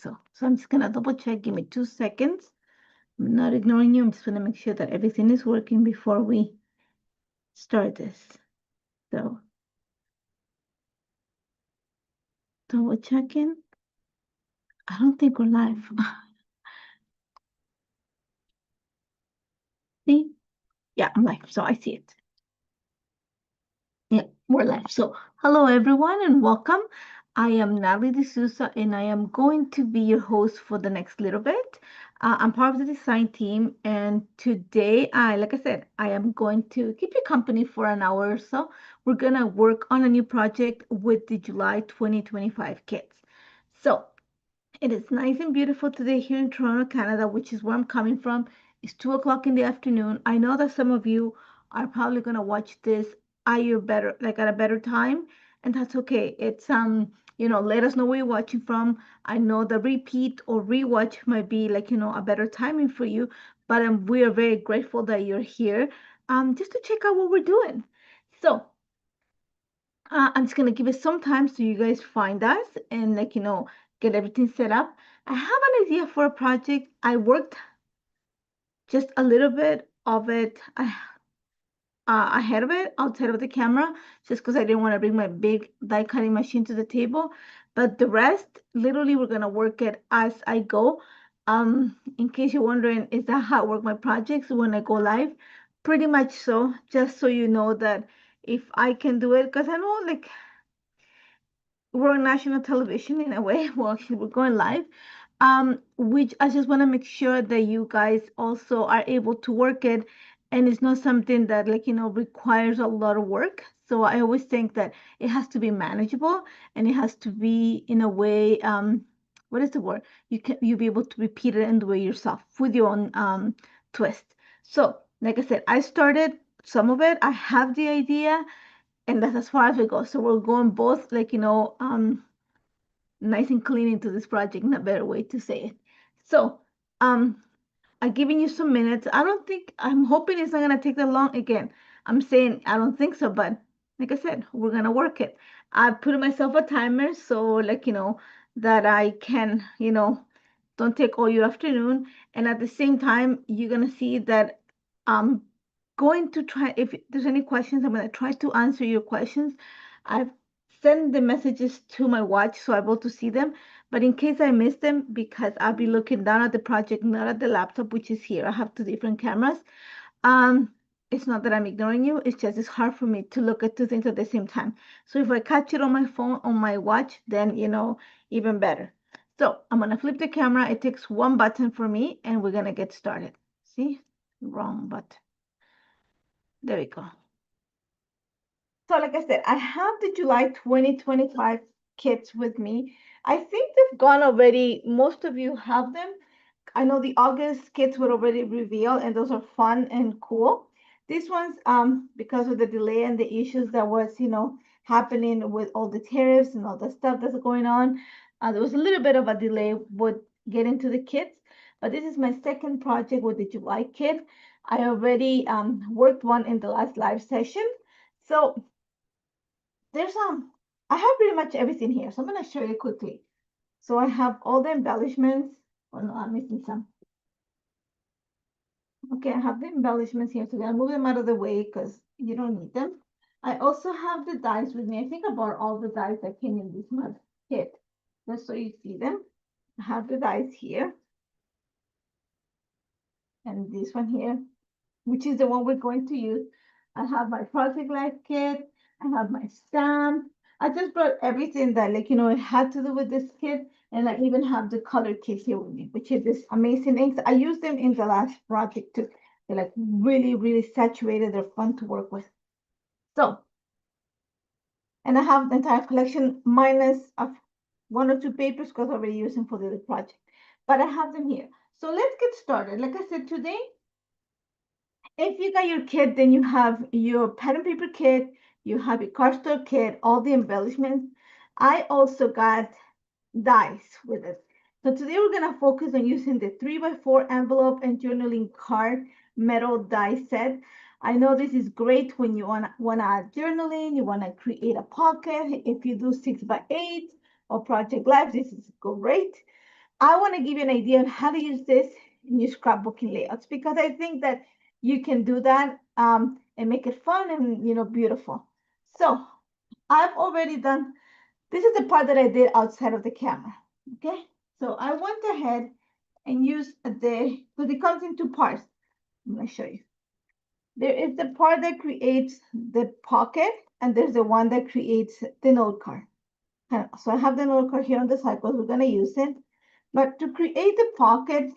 so. So I'm just gonna double check. Give me 2 seconds. I'm not ignoring you. I'm just gonna make sure that everything is working before we start this. So double checking. I don't think we're live. See? Yeah, I'm live, so I see it. Yeah, we're live. So hello everyone and welcome. I am Nathalie DeSousa and I am going to be your host for the next little bit. I'm part of the design team and today like I said, I am going to keep you company for an hour or so. We're gonna work on a new project with the July 2025 kits. So it is nice and beautiful today here in Toronto, Canada, which is where I'm coming from. It's 2 o'clock in the afternoon. I know that some of you are probably gonna watch this at your better, like at a better time, and that's okay. It's let us know where you're watching from. I know the repeat or rewatch might be like a better timing for you, but we are very grateful that you're here, just to check out what we're doing. So I'm just gonna give it some time so you guys find us and get everything set up. I have an idea for a project. I worked just a little bit of it ahead of it outside of the camera just because I didn't want to bring my big die cutting machine to the table. But the rest, literally, we're gonna work it as I go. In case you're wondering, is that how I work my projects when I go live? Pretty much so, just so you know that if I can do it, because I know like we're on national television in a way. Well, actually, we're going live. Which I just want to make sure that you guys also are able to work it, and it's not something that requires a lot of work. So I always think that it has to be manageable, and it has to be in a way. What is the word? You be able to repeat it and do it yourself with your own twist. So, like I said, I started some of it. I have the idea and that's as far as we go. So we're going both nice and clean into this project, in a better way to say it. So I'm giving you some minutes. I'm hoping it's not gonna take that long. Again, I'm saying I don't think so, but like I said, we're gonna work it. I put myself a timer so that I can, don't take all your afternoon. And at the same time, you're gonna see that I'm going to try, if there's any questions, I'm gonna try to answer your questions. I've sent the messages to my watch so I'm able to see them. But in case I miss them, because I'll be looking down at the project, not at the laptop, which is here. I have two different cameras. Um, it's not that I'm ignoring you, it's just it's hard for me to look at two things at the same time. So if I catch it on my phone, on my watch, then even better. So I'm gonna flip the camera. It takes one button for me, and we're gonna get started. See? Wrong button. There we go. So like I said, I have the July 2025 kits with me. I think they've gone already. Most of you have them. I know the August kits were already revealed, and those are fun and cool. These ones, because of the delay and the issues that was, happening with all the tariffs and all the stuff that's going on, there was a little bit of a delay with getting to the kits. But this is my second project with the July kit. I already worked one in the last live session. So there's I have pretty much everything here. So I'm gonna show you quickly. So I have all the embellishments. Oh no, I'm missing some. Okay, I have the embellishments here, so I'm gonna move them out of the way because you don't need them. I also have the dies with me. I think I bought all the dies that came in this month kit, just so you see them. I have the dies here, and this one here, which is the one we're going to use. I have my project life kit. I have my stamp. I just brought everything that it had to do with this kit, and I even have the color kit here with me, which is this amazing inks. I used them in the last project too. They're like really, really saturated. They're fun to work with. So, and I have the entire collection minus one or two papers because I already used them for the other project. But I have them here. So let's get started. Like I said, today if you got your kit, then you have your pen and paper kit, you have your cardstock kit, all the embellishments. I also got dies with it. So today we're gonna focus on using the 3x4 envelope and journaling card metal die set. I know this is great when you wanna add journaling, you wanna create a pocket. If you do 6x8 or Project Life, this is great. I want to give you an idea on how to use this in your scrapbooking layouts, because I think that you can do that and make it fun and beautiful. So I've already done, this is the part that I did outside of the camera. Okay, so I went ahead and used because it comes in two parts. I'm going to show you. There is the part that creates the pocket, and there's the one that creates the note card. So I have the note card here on the side because we're going to use it. But to create the pocket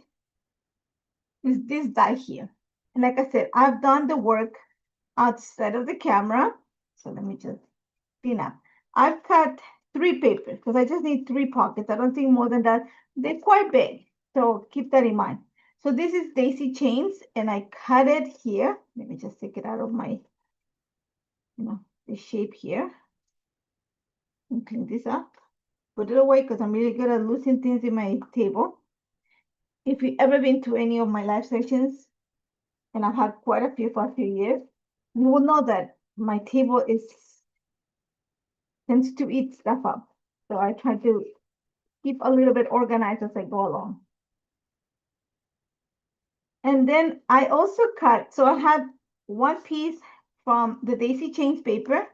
is this die here. And like I said, I've done the work outside of the camera. So let me just clean up. I've cut 3 papers because I just need 3 pockets. I don't think more than that. They're quite big, so keep that in mind. So this is daisy chains, and I cut it here. Let me just take it out of my, the shape here. And clean this up. Put it away because I'm really good at losing things in my table. If you've ever been to any of my live sessions, and I've had quite a few for a few years, you will know that my table tends to eat stuff up. So I try to keep a little bit organized as I go along. And then I also cut, so I had one piece from the daisy chains paper,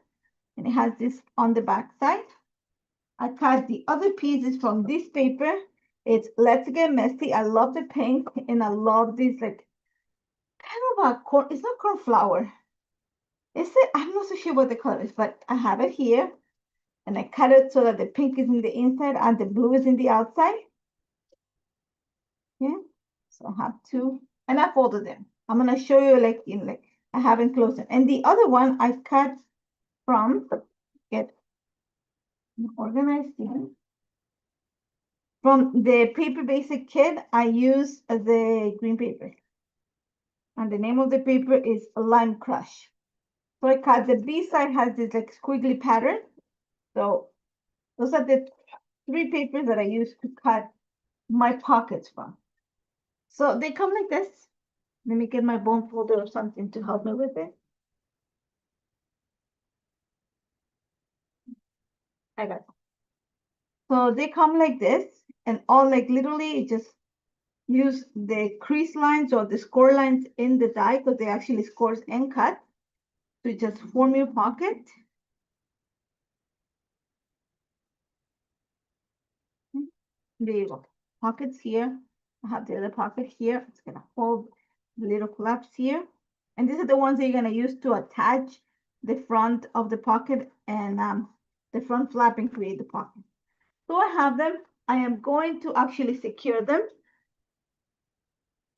and it has this on the back side. I cut the other pieces from this paper. It's Let's Get Messy. I love the pink, and I love this like kind of a corn, it's not corn flour. Is it? I'm not so sure what the color is, but I have it here. And I cut it so that the pink is in the inside and the blue is in the outside. Yeah. So I have 2, and I folded them. I'm gonna show you like I haven't closed it. And the other one I cut from, get organized here. From the Paper Basic Kit, I use the green paper. And the name of the paper is Lime Crush. So I cut the B side, has this like squiggly pattern. So those are the 3 papers that I use to cut my pockets from. So they come like this. Let me get my bone folder or something to help me with it. I got it. So they come like this, and all like literally just use the crease lines or the score lines in the die, because they actually scores and cut to just form your pocket. There you go. Pockets here. I have the other pocket here. It's gonna hold the little flaps here. And these are the ones that you're gonna use to attach the front of the pocket and the front flap and create the pocket. So I have them. I am going to actually secure them.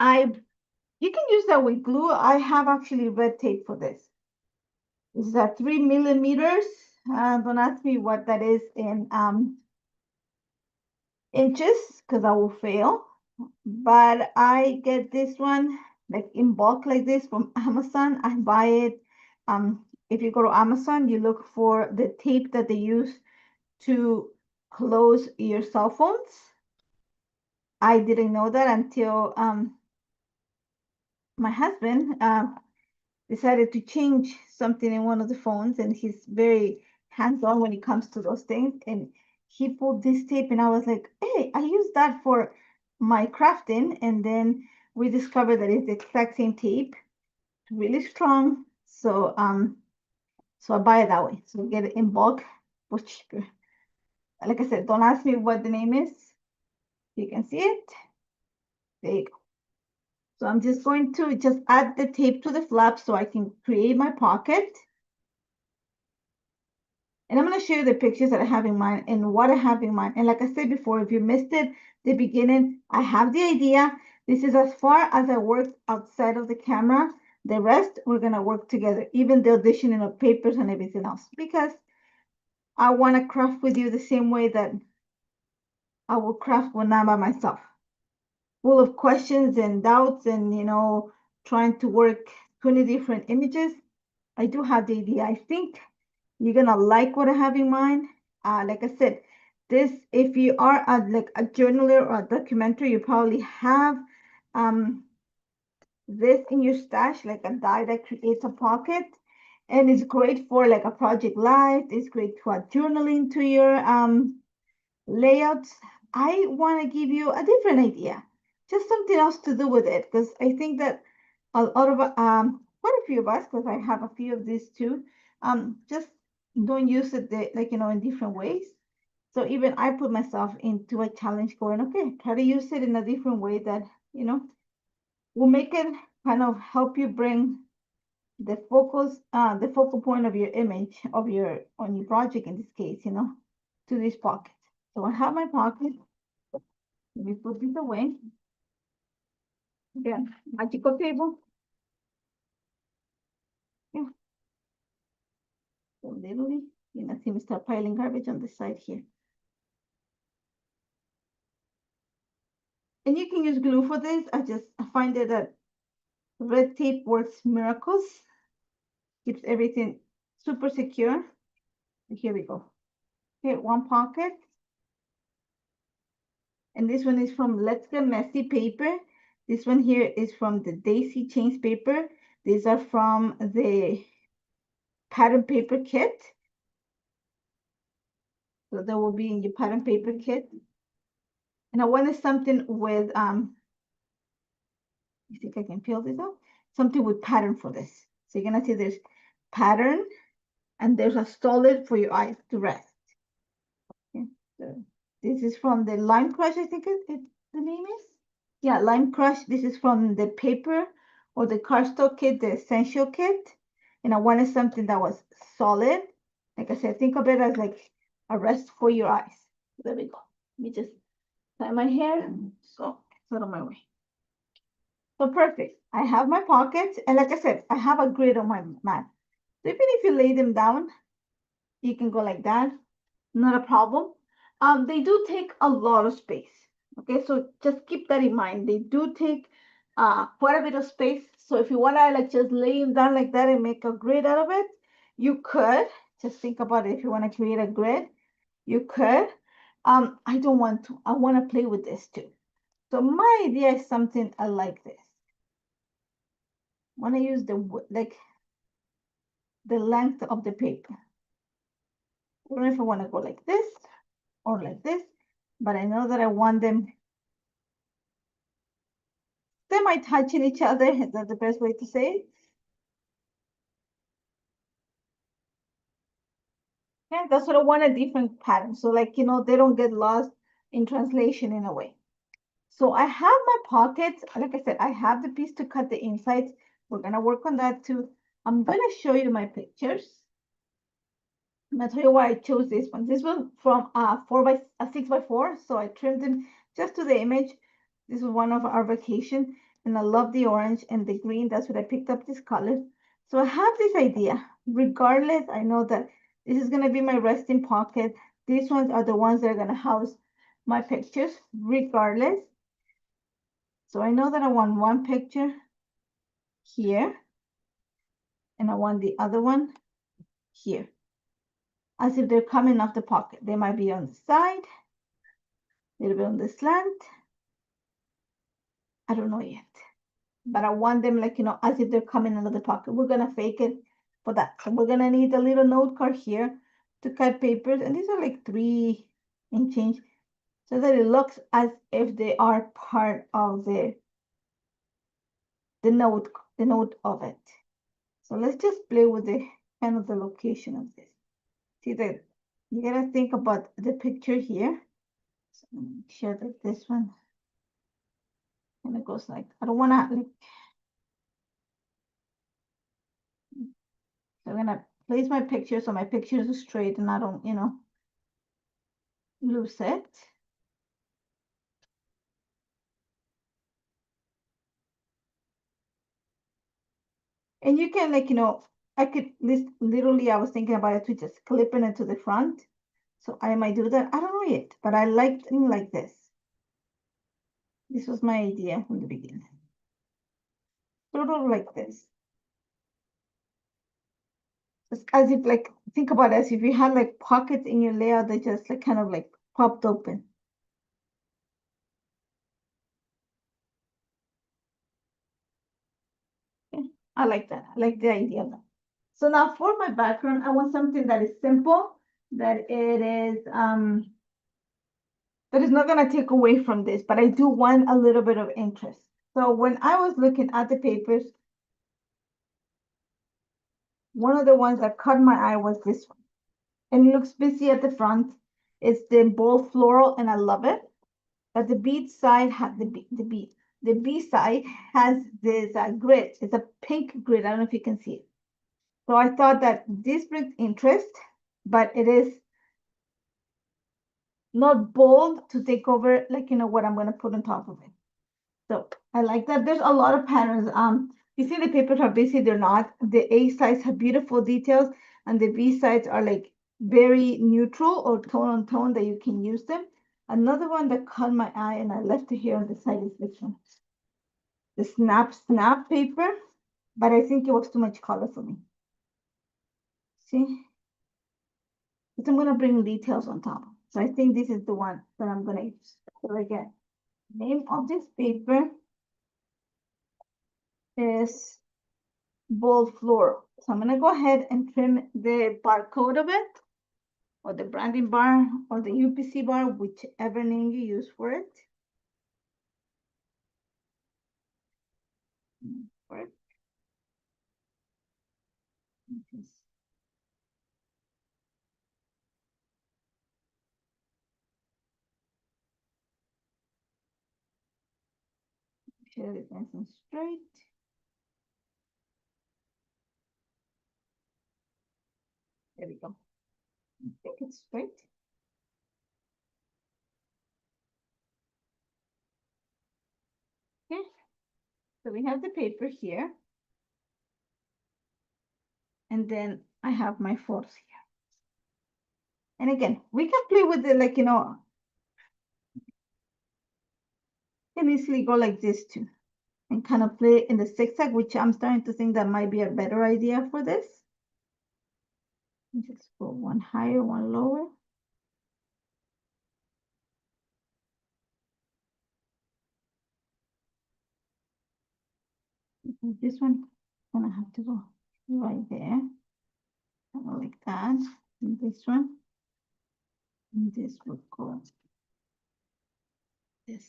You can use that with glue. I have actually red tape for this. This is a 3 millimeters. Don't ask me what that is in inches, because I will fail. But I get this one like in bulk like this from Amazon. I buy it. If you go to Amazon, you look for the tape that they use to close your cell phones. I didn't know that until my husband decided to change something in one of the phones, and he's very hands-on when it comes to those things. And he pulled this tape, and I was like, hey, I use that for my crafting. And then we discovered that it's the exact same tape, really strong. So so I buy it that way. So we get it in bulk for cheaper. Like I said, don't ask me what the name is. You can see it. There you go. So I'm just going to just add the tape to the flap so I can create my pocket. And I'm going to show you the pictures that I have in mind and what I have in mind. And like I said before, if you missed it, the beginning, I have the idea. This is as far as I work outside of the camera. The rest, we're going to work together, even the auditioning of papers and everything else, because I want to craft with you the same way that I will craft when I'm by myself, full of questions and doubts and, trying to work 20 different images. I do have the idea. I think you're gonna like what I have in mind. Like I said, this, if you are like a journaler or a documenter, you probably have this in your stash, like a die that creates a pocket. And it's great for like a project life. It's great to add journaling to your layouts. I want to give you a different idea, just something else to do with it, because I think that a lot of quite a few of us, because I have a few of these too, just don't use it like in different ways. So even I put myself into a challenge, going, okay, try to use it in a different way that will make it kind of help you bring the focal point of your image of on your project in this case, to this pocket. So I have my pocket. Let me put this away. Again, magical table. Yeah. So literally, see me start piling garbage on the side here. And you can use glue for this. I find it that red tape works miracles. Keeps everything super secure. Here we go. Here, one pocket. And this one is from Let's Get Messy paper. This one here is from the Daisy Chains paper. These are from the pattern paper kit. So that will be in your pattern paper kit. And I wanted something with, you think I can peel this off? Something with pattern for this. So you're gonna see there's pattern and there's a solid for your eyes to rest. Okay. So this is from the Lime Crush, I think the name is. Yeah, Lime Crush. This is from the paper or the Cardstock Kit, the Essential Kit. And I wanted something that was solid. Like I said, think of it as like a rest for your eyes. There we go. Let me just tie my hair. So it's out of my way. So perfect. I have my pockets. And like I said, I have a grid on my mat. So even if you lay them down, you can go like that. Not a problem. They do take a lot of space. Okay, so just keep that in mind. They do take quite a bit of space. So if you want to like just lay them down like that and make a grid out of it, you could. Just think about it. If you want to create a grid, you could. I don't want to. I want to play with this too. So my idea is something I like this. I want to use the length of the paper. I don't know if I want to go like this or like this, but I know that I want them semi-touching each other. Is that the best way to say it? Yeah, that's what I want, a different pattern. So like, they don't get lost in translation in a way. So I have my pockets. Like I said, I have the piece to cut the insides. We're gonna work on that too. I'm gonna show you my pictures. I'm gonna tell you why I chose this one. This one from 6x4. So I trimmed them just to the image. This was one of our vacation, and I love the orange and the green. That's what I picked up this color. So I have this idea. Regardless, I know that this is gonna be my resting pocket. These ones are the ones that are gonna house my pictures, regardless. So I know that I want one picture here, and I want the other one here, as if they're coming off the pocket. They might be on the side, a little bit on the slant. I don't know yet, but I want them like, as if they're coming out of the pocket. We're gonna fake it for that. So we're gonna need a little note card here to cut papers, and these are like 3 and change, so that it looks as if they are part of the note of it. So let's just play with the kind of the location of this. See that you gotta think about the picture here. So make sure that this one kind of goes like, I don't wanna like, so I'm gonna place my picture so my picture is straight and I don't, lose it. And you can like, I could literally, I was thinking about it to just clipping it to the front. So I might do that. I don't know yet, but I like them like this. This was my idea from the beginning. Sort of like this. It's as if like, think about it as if you had like pockets in your layout that just like kind of like popped open. Okay. I like that. I like the idea of that. So now for my background, I want something that is simple, that it is That is not going to take away from this, but I do want a little bit of interest. So when I was looking at the papers, one of the ones that caught my eye was this one. And it looks busy at the front. It's the bold floral, and I love it. But the B side has the B side has this grid. It's a pink grid. I don't know if you can see it. So I thought that this brings interest, but it is not bold to take over, like, you know, what I'm going to put on top of it. So I like that. There's a lot of patterns. You see the papers are busy, they're not. The A sides have beautiful details, and the B sides are like very neutral or tone on tone that you can use them. Another one that caught my eye, and I left it here on the side, is this one. The snap paper, but I think it was too much color for me. See? But I'm gonna bring details on top. So I think this is the one that I'm gonna use. So again, name of this paper is bold floral. So I'm gonna go ahead and trim the barcode of it, or the branding bar, or the UPC bar, whichever name you use for it. Share it nice and straight. There we go. Make it straight. Okay. So we have the paper here. And then I have my photos here. And again, we can play with it, like, you know, can easily go like this too, and kind of play in the zigzag, which I'm starting to think that might be a better idea for this. Just go one higher, one lower. This one gonna have to go right there, kind of like that. And this one, and this will go this.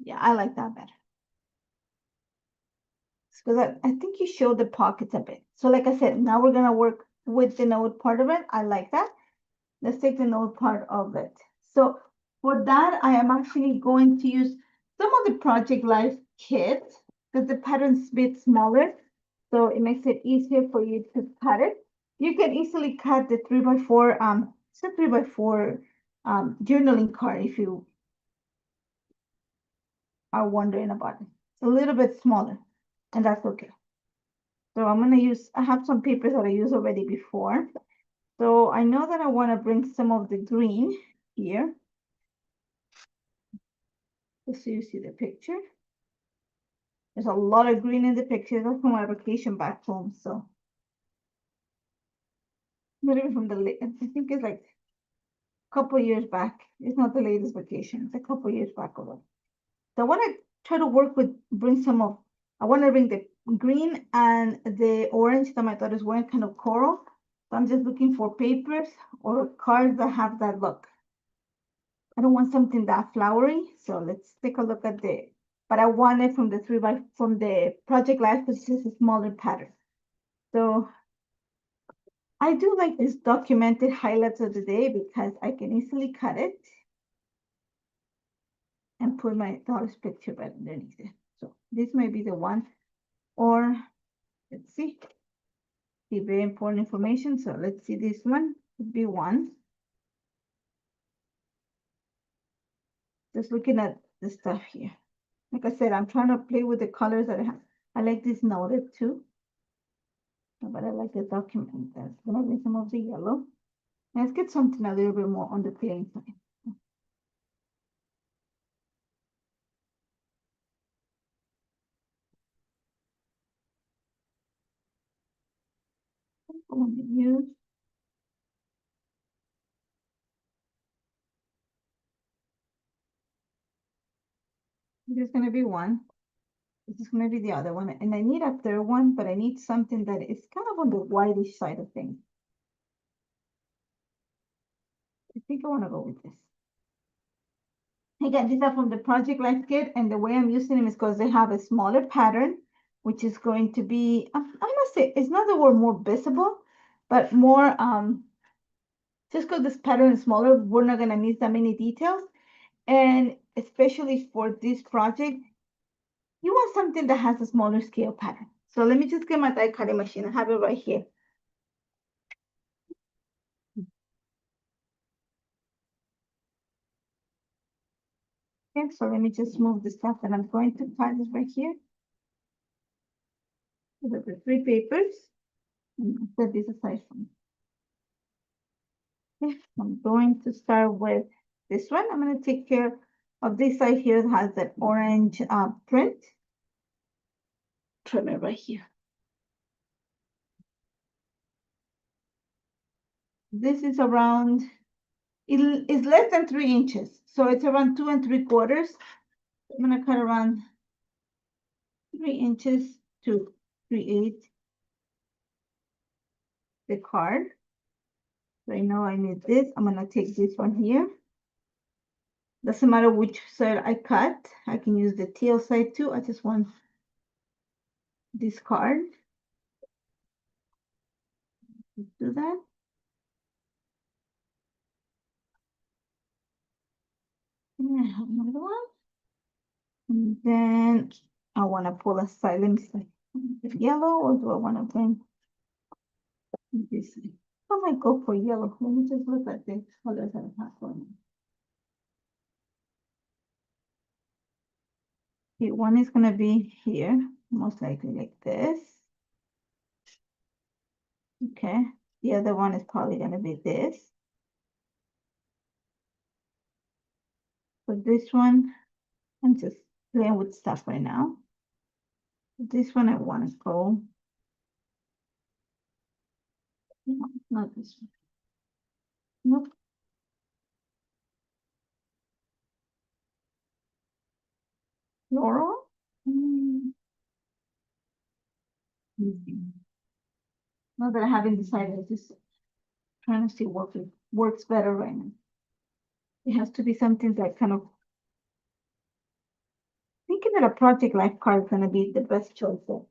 Yeah, I like that better. Because I think you show the pockets a bit. So like I said, now we're gonna work with the node part of it. I like that. Let's take the node part of it. So for that, I am actually going to use some of the Project Life kit, because the pattern's a bit smaller. So it makes it easier for you to cut it. You can easily cut the 3x4, it's a 3x4 journaling card if you are wondering about it. It's a little bit smaller, and that's okay. So I'm gonna use, I have some papers that I used already before. So I know that I wanna bring some of the green here. Just so you see the picture. There's a lot of green in the picture. That's from my vacation back home, so. Not even from the late, I think it's like a couple years back. It's not the latest vacation, it's a couple years back already. So I wanna try to work with, bring some of, I wanna bring the green and the orange that my daughter's wearing, kind of coral. So I'm just looking for papers or cards that have that look. I don't want something that flowery, so let's take a look at the, but I want it from the from the Project Life, because this is a smaller pattern. So I do like this documented highlights of the day, because I can easily cut it and put my daughter's picture right underneath it. So this might be the one, or let's see, the very important information. So let's see, this one would be one. Just looking at the stuff here. Like I said, I'm trying to play with the colors that I have. I like this noted too. But I like the document. That's gonna be some of the yellow. Let's get something a little bit more on the plain side. I'm going to use. This is gonna be one. This is gonna be the other one, and I need a third one, but I need something that is kind of on the whitish side of things. I think I want to go with this. Again, these are from the Project Life Kit, and the way I'm using them is because they have a smaller pattern, which is going to be, I'm gonna say, it's not the word more visible, but more, just because this pattern is smaller, we're not gonna miss that many details. And especially for this project, you want something that has a smaller scale pattern. So let me just get my die cutting machine. I have it right here. Okay, so let me just move the stuff that I'm going to cut this right here. With the 3 papers. And set this aside from me. Okay, I'm going to start with this one. I'm going to take care of this side here that has that orange print. Trim it right here. This is around, it is less than 3 inches. So it's around 2 3/4. I'm going to cut around 3 inches to create the card. So I know I need this. I'm going to take this one here. Doesn't matter which side I cut. I can use the teal side too. I just want this card. Do that. And I have another one. And then I want to pull aside. Let me see. Yellow, or do I want to bring this? I might go for yellow. Let me just look at the colors that I have for me. Okay, one is going to be here, most likely like this. Okay, the other one is probably going to be this. For this one, I'm just playing with stuff right now. This one I want to go. No, not this one. Nope. Floral. Now that I haven't decided, I'm just trying to see what works better right now. It has to be something that kind of, thinking that a project life card is going to be the best choice there.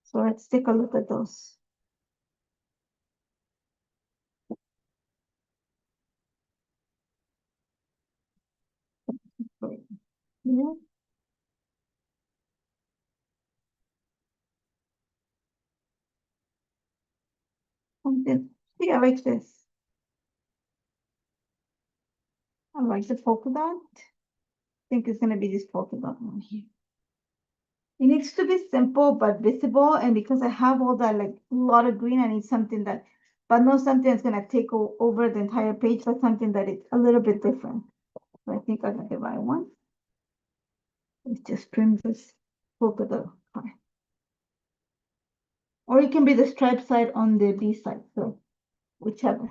So let's take a look at those. Yeah. Something. See, I like this. I like the polka dot. I think it's going to be this polka dot one here. It needs to be simple but visible, and because I have all that, like a lot of green, I need something that, but not something that's gonna take over the entire page, but something that is a little bit different. So I think I got the right one. It just trim this polka dot part. Or it can be the stripe side on the B side, so whichever.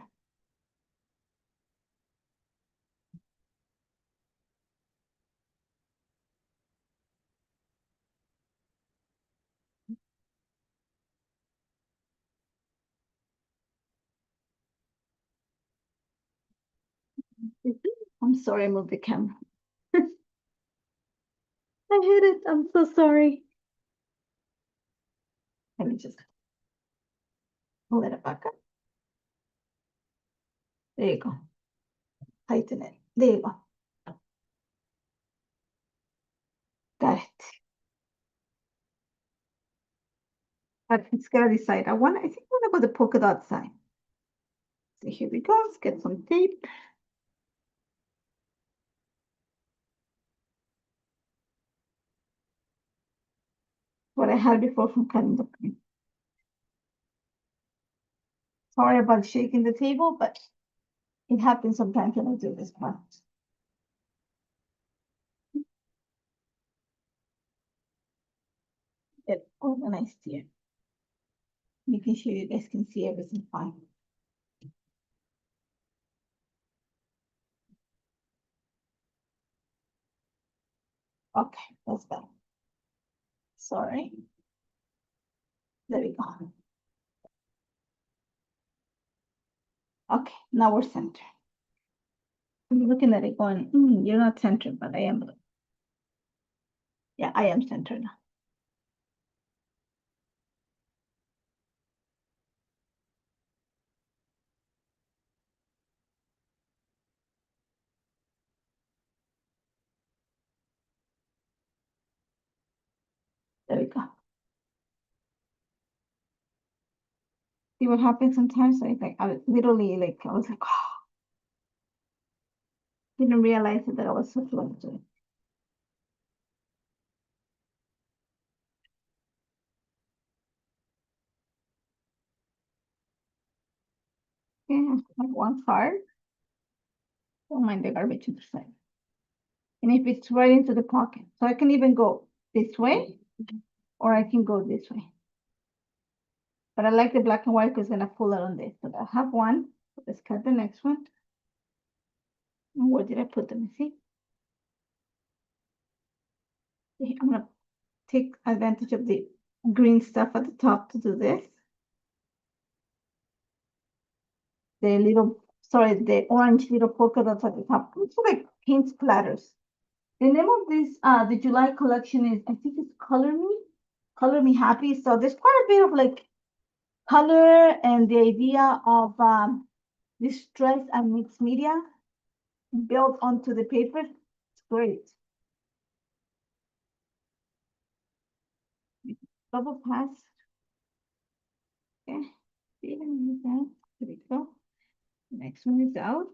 I'm sorry, I moved the camera. I hit it. I'm so sorry. Let me just pull it back up. There you go. Tighten it. There you go. Got it. But it's gotta decide. I think I wanna go the polka dot side. So here we go. Let's get some tape. What I had before from cutting the print. Sorry about shaking the table, but it happens sometimes when I do this part. Get organized here. Making sure you guys can see everything fine. Okay, that's better. Sorry. There we go. Okay, now we're centered. I'm looking at it going, you're not centered, but I am. Yeah, I am centered now. There we go. See what happens sometimes? Like I was literally like, I was like, oh, didn't realize that I was so close to it. Yeah, like one card. Don't mind the garbage in the side. And if it's right into the pocket, so I can even go this way or I can go this way. But I like the black and white because it's gonna pull it on this. So I have one. Let's cut the next one. And where did I put them? See? I'm gonna take advantage of the green stuff at the top to do this. The little, sorry, the orange little polka dots at the top. It's like paint splatters. The name of this, the July collection is, I think it's Color Me Happy. So there's quite a bit of like color and the idea of distress and mixed media built onto the paper. It's great. Bubble pass. Okay, even use that. There we go. Next one is out.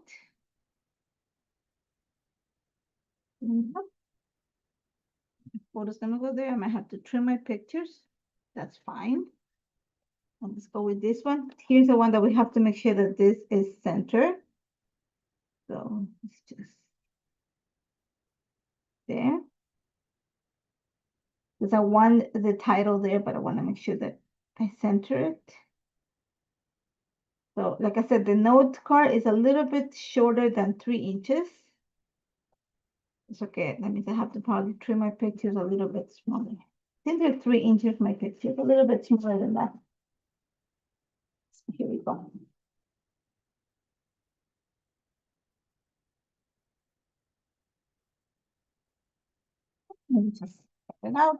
Photo's gonna go there. I might have to trim my pictures. That's fine. Let's go with this one. Here's the one that we have to make sure that this is center. So it's just there. Because I want the title there, but I want to make sure that I center it. So like I said, the note card is a little bit shorter than 3 inches. It's okay. That means I have to probably trim my pictures a little bit smaller. I think they're 3 inches, my pictures, a little bit smaller than that. Here we go. Let me just cut it out.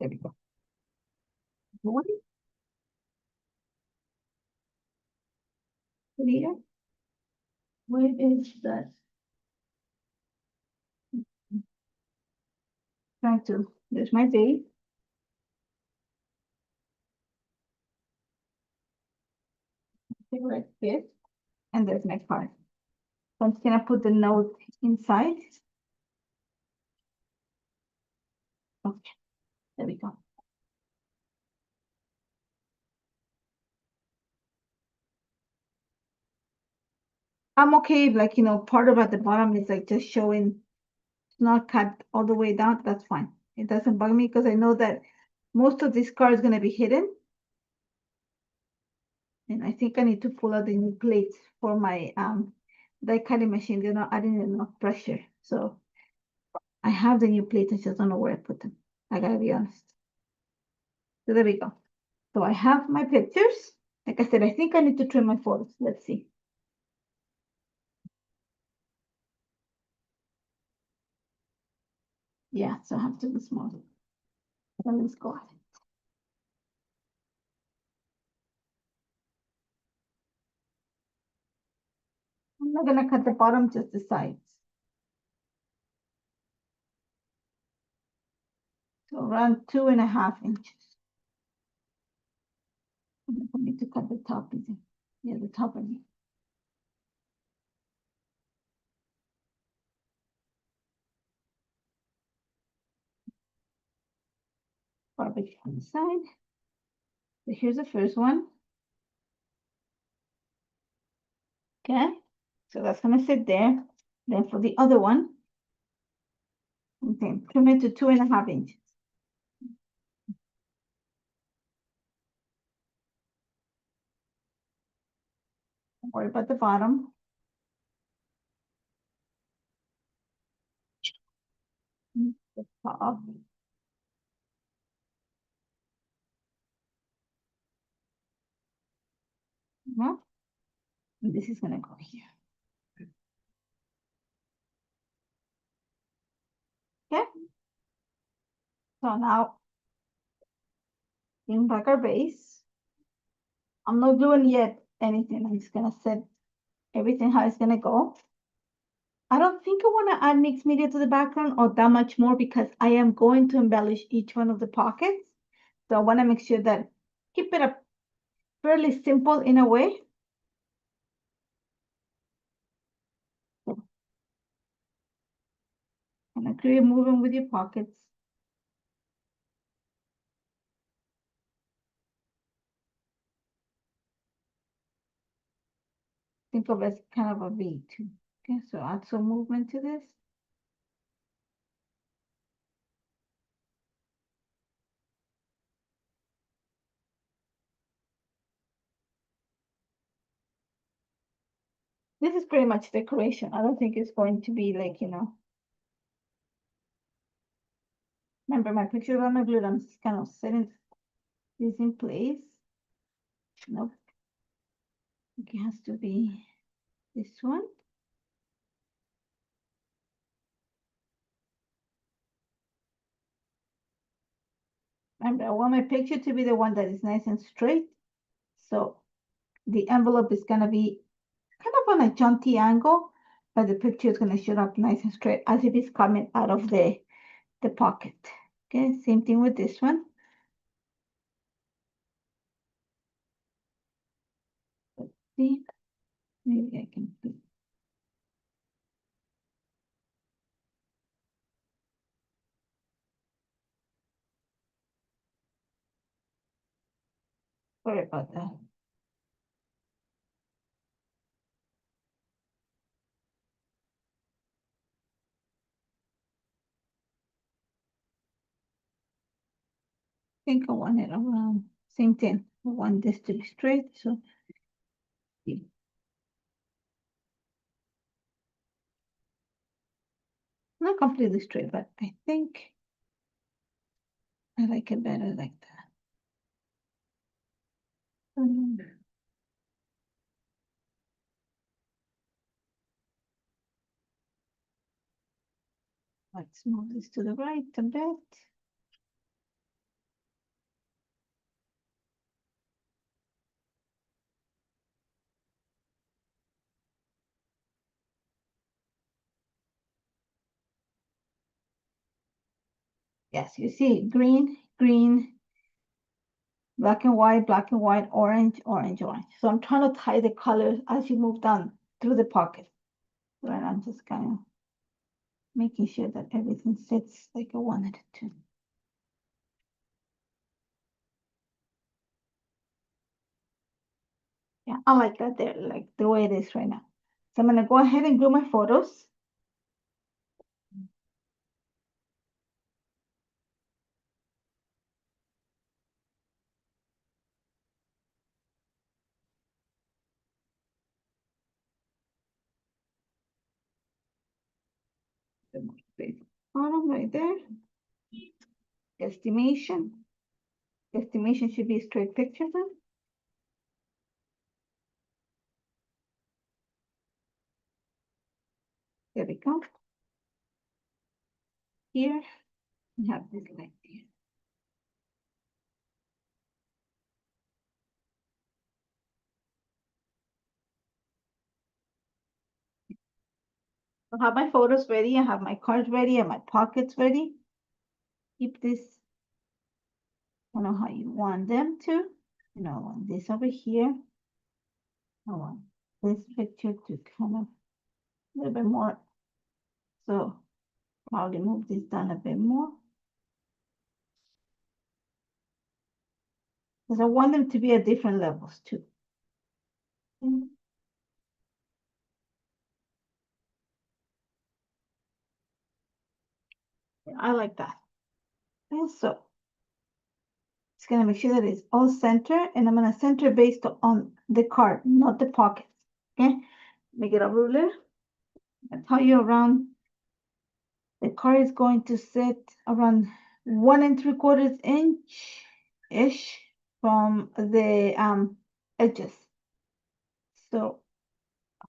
There we go. Here. Where is that? Trying to, there's my date. Favorite gift. And there's my card. So I'm just gonna put the note inside. Okay, there we go. I'm okay, like, part of at the bottom is like just showing, it's not cut all the way down, that's fine. It doesn't bug me because I know that most of this card is gonna be hidden. And I think I need to pull out the new plates for my die cutting machine. They're not adding enough pressure. So I have the new plates, I just don't know where I put them. I gotta be honest. So there we go. So I have my pictures. Like I said, I think I need to trim my photos. Let's see. Yeah, so I have to be small. So let's go ahead. I'm not gonna cut the bottom, just the sides. So around 2.5 inches. I need to cut the top, is it? Yeah, the top of it. Garbage on the side. So here's the first one. Okay, so that's gonna sit there. Then for the other one, okay, trim it to 2.5 inches. Don't worry about the bottom. The top. Well, this is gonna go here. Okay. So now, in back our base. I'm not doing yet anything. I'm just gonna set everything how it's gonna go. I don't think I want to add mixed media to the background or that much more because I am going to embellish each one of the pockets. So I want to make sure that keep it a fairly simple in a way. And agree moving with your pockets. Think of it as kind of a V too. Okay, so add some movement to this. This is pretty much decoration. I don't think it's going to be like, remember my picture on my glue. I'm just kind of setting this in place. Nope. It has to be this one. Remember, I want my picture to be the one that is nice and straight. So the envelope is gonna be kind of on a jaunty angle, but the picture is gonna show up nice and straight as if it's coming out of the pocket. Okay, same thing with this one. Let's see, maybe I can put. Sorry about that. I think I want it around same thing. I want this to be straight, so not completely straight, but I think I like it better like that. Let's move this to the right a bit. Yes, you see green, green, black and white, orange, orange, orange. So I'm trying to tie the colors as you move down through the pocket. Right, I'm just kind of making sure that everything sits like I wanted it to. Yeah, I like that there, like the way it is right now. So I'm gonna go ahead and glue my photos. Bottom right there. Estimation. Estimation should be a straight picture then. There we go. Here, we have this light here. I have my photos ready. I have my cards ready and my pockets ready. Keep this, I know how you want them to. You know, I want this over here. I want this picture to kind of a little bit more. So probably move this down a bit more. Because I want them to be at different levels too. I like that. And so it's gonna make sure that it's all center, and I'm gonna center based on the card, not the pockets. Okay, make it a ruler. I tell you around the card is going to sit around 1 3/4 inch ish from the edges. So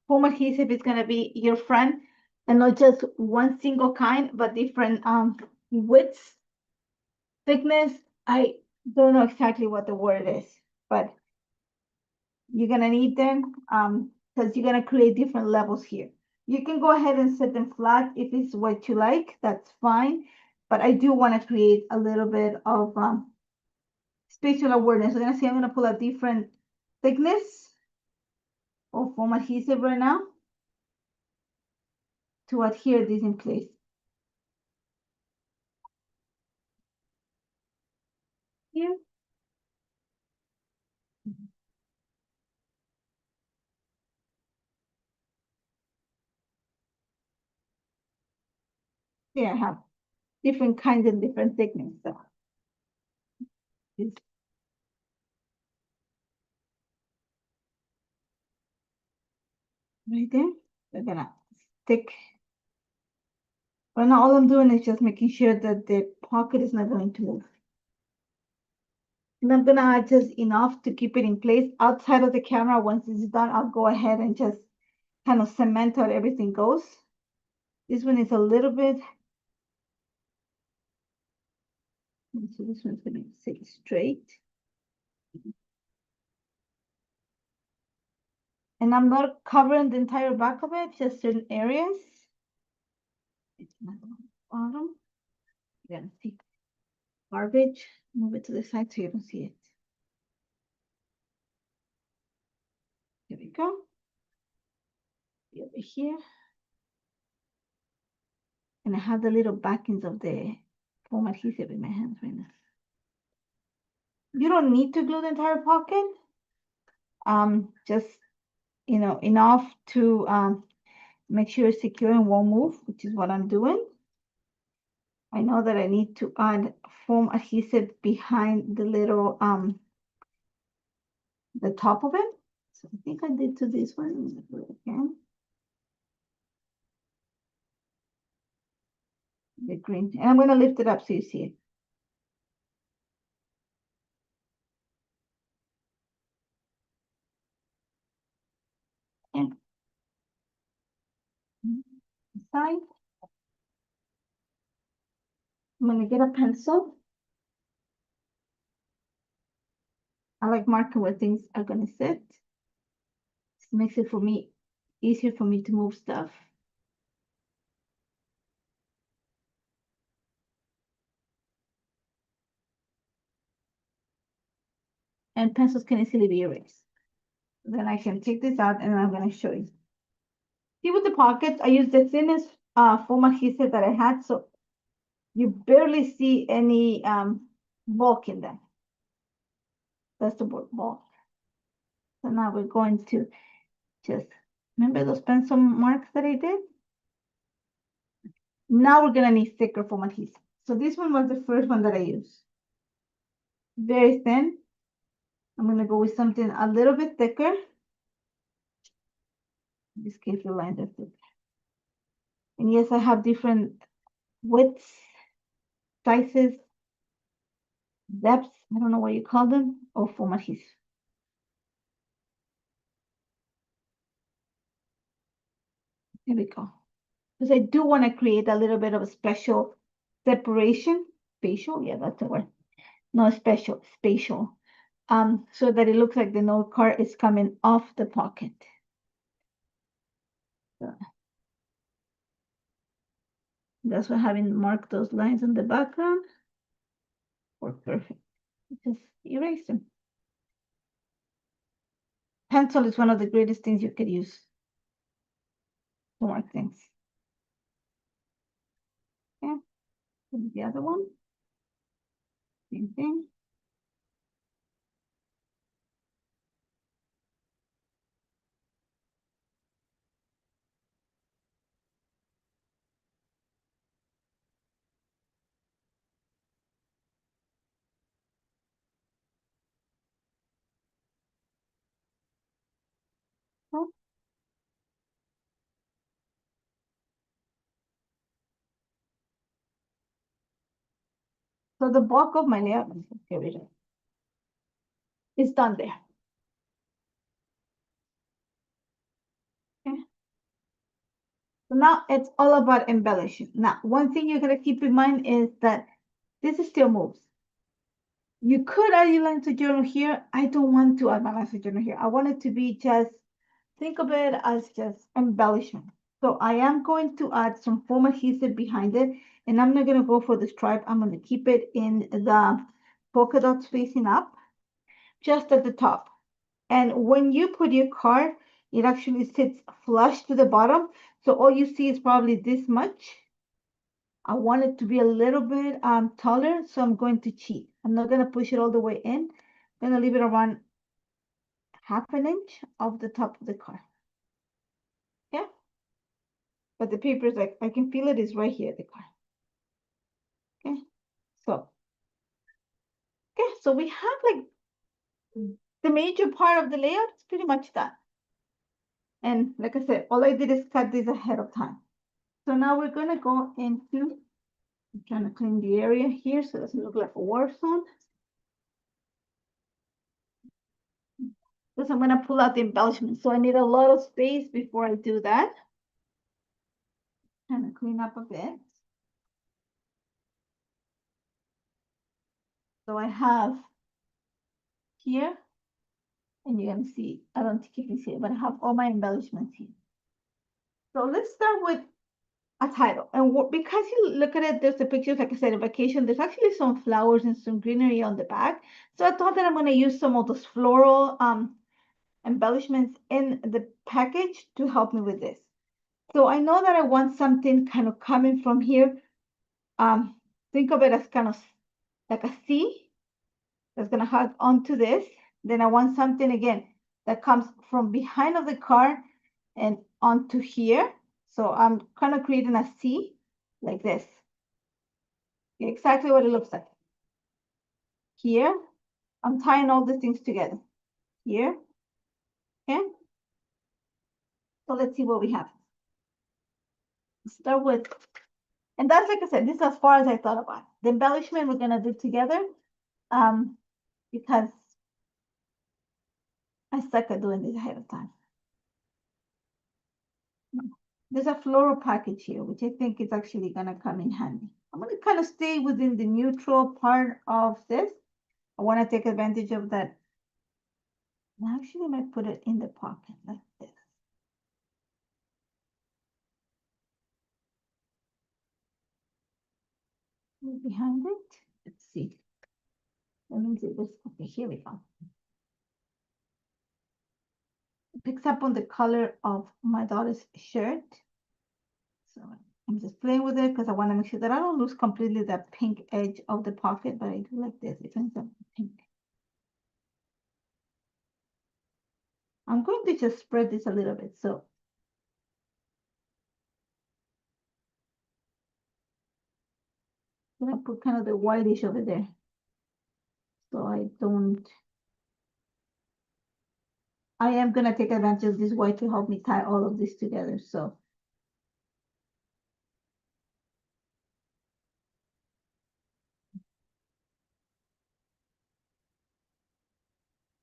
foam adhesive is gonna be your friend, and not just one single kind, but different widths, thickness. I don't know exactly what the word is, but you're gonna need them because you're gonna create different levels here. You can go ahead and set them flat if it's what you like, that's fine. But I do want to create a little bit of spatial awareness. So I'm gonna pull a different thickness of foam adhesive right now to adhere this in place. Here. Here I have different kinds and different thickness. So this right there, we're gonna stick. Right now, all I'm doing is just making sure that the pocket is not going to move. And I'm gonna add just enough to keep it in place outside of the camera. Once this is done, I'll go ahead and just kind of cement how everything goes. This one is a little bit, so this one's gonna sit straight. And I'm not covering the entire back of it, just certain areas. It's not on the bottom. You're gonna see garbage. Move it to the side so you don't see it. Here we go. Over here. And I have the little backings of the foam adhesive in my hands right now. You don't need to glue the entire pocket. Just enough to make sure it's secure and won't move, which is what I'm doing. I know that I need to add foam adhesive behind the little the top of it. So I think I did to this one. I'm gonna do it again. The green, and I'm gonna lift it up so you see it. And side. I'm gonna get a pencil. I like marking where things are gonna sit. This makes it for me easier for me to move stuff. And pencils can easily be erased. Then I can take this out and I'm gonna show you. See with the pockets, I used the thinnest foam adhesive that I had, so you barely see any bulk in them. That's the bulk. So now we're going to just, remember those pencil marks that I did? Now we're gonna need thicker foam adhesive. So this one was the first one that I used. Very thin. I'm gonna go with something a little bit thicker. In this case, the lines are thicker. And yes, I have different widths, sizes, depths, I don't know what you call them, of foam adhesive. Here we go. Because I do want to create a little bit of a special separation, spatial, yeah, that's the word. No, special, spatial. So that it looks like the note card is coming off the pocket. So that's why having marked those lines on the background work perfect. Just erase them. Pencil is one of the greatest things you could use to mark things. Okay, and the other one, same thing. Oh, so the bulk of my layout, get rid of it, is done there. Now it's all about embellishing. Now, one thing you're gonna keep in mind is that this is still moves. You could add your lines to journal here. I don't want to add my lines to journal here. I want it to be just, think of it as just embellishment. So I am going to add some foam adhesive behind it, and I'm not gonna go for the stripe. I'm gonna keep it in the polka dots facing up, just at the top. And when you put your card, it actually sits flush to the bottom. So all you see is probably this much. I want it to be a little bit taller, so I'm going to cheat. I'm not going to push it all the way in. I'm going to leave it around half an inch off the top of the card. Yeah. But the paper is like, I can feel it is right here at the card. Okay. So, okay. So we have like the major part of the layout is pretty much done. And like I said, all I did is cut this ahead of time. So now we're going to go into, I'm trying to clean the area here so it doesn't look like a war zone. Because I'm going to pull out the embellishment. So I need a lot of space before I do that. Kind of clean up a bit. So I have here, and you're going to see, I don't think you can see it, but I have all my embellishments here. So let's start with a title. And because you look at it, there's the pictures, like I said, a vacation. There's actually some flowers and some greenery on the back. So I thought that I'm going to use some of those floral embellishments in the package to help me with this. So I know that I want something kind of coming from here. Think of it as kind of like a C that's going to hug onto this. Then I want something again that comes from behind of the card and onto here. So I'm kind of creating a C like this. Exactly what it looks like. Here, I'm tying all the things together. Here, okay? So let's see what we have. Start with, and that's like I said, this is as far as I thought about. The embellishment we're gonna do together, because I suck at doing this ahead of time. There's a floral package here, which I think is actually gonna come in handy. I'm gonna kind of stay within the neutral part of this. I wanna take advantage of that. I actually might put it in the pocket like this. Behind it, let's see. Let me do this. Okay, here we go. It picks up on the color of my daughter's shirt. So I'm just playing with it because I want to make sure that I don't lose completely that pink edge of the pocket, but I do like this. It ends up pink. I'm going to just spread this a little bit. So I'm going to put kind of the whitish over there. So I don't, I am going to take advantage of this white to help me tie all of this together. So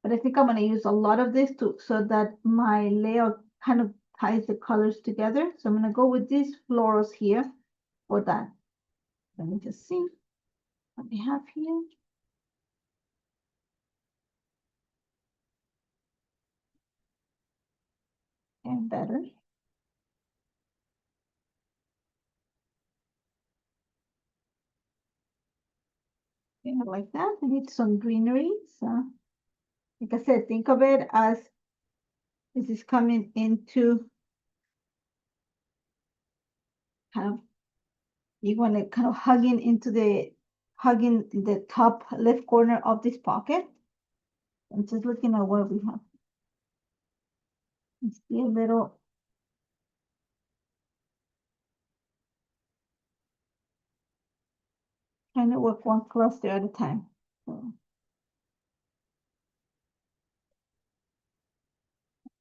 but I think I'm going to use a lot of this to so that my layout kind of ties the colors together. So I'm going to go with these florals here for that. Let me just see what we have here. And better. Yeah, like that. I need some greenery. So, like I said, think of it as this is coming into kind of, you want to kind of hugging the top left corner of this pocket. I'm just looking at what we have. Let's see a little. Trying to work one cluster at a time. So,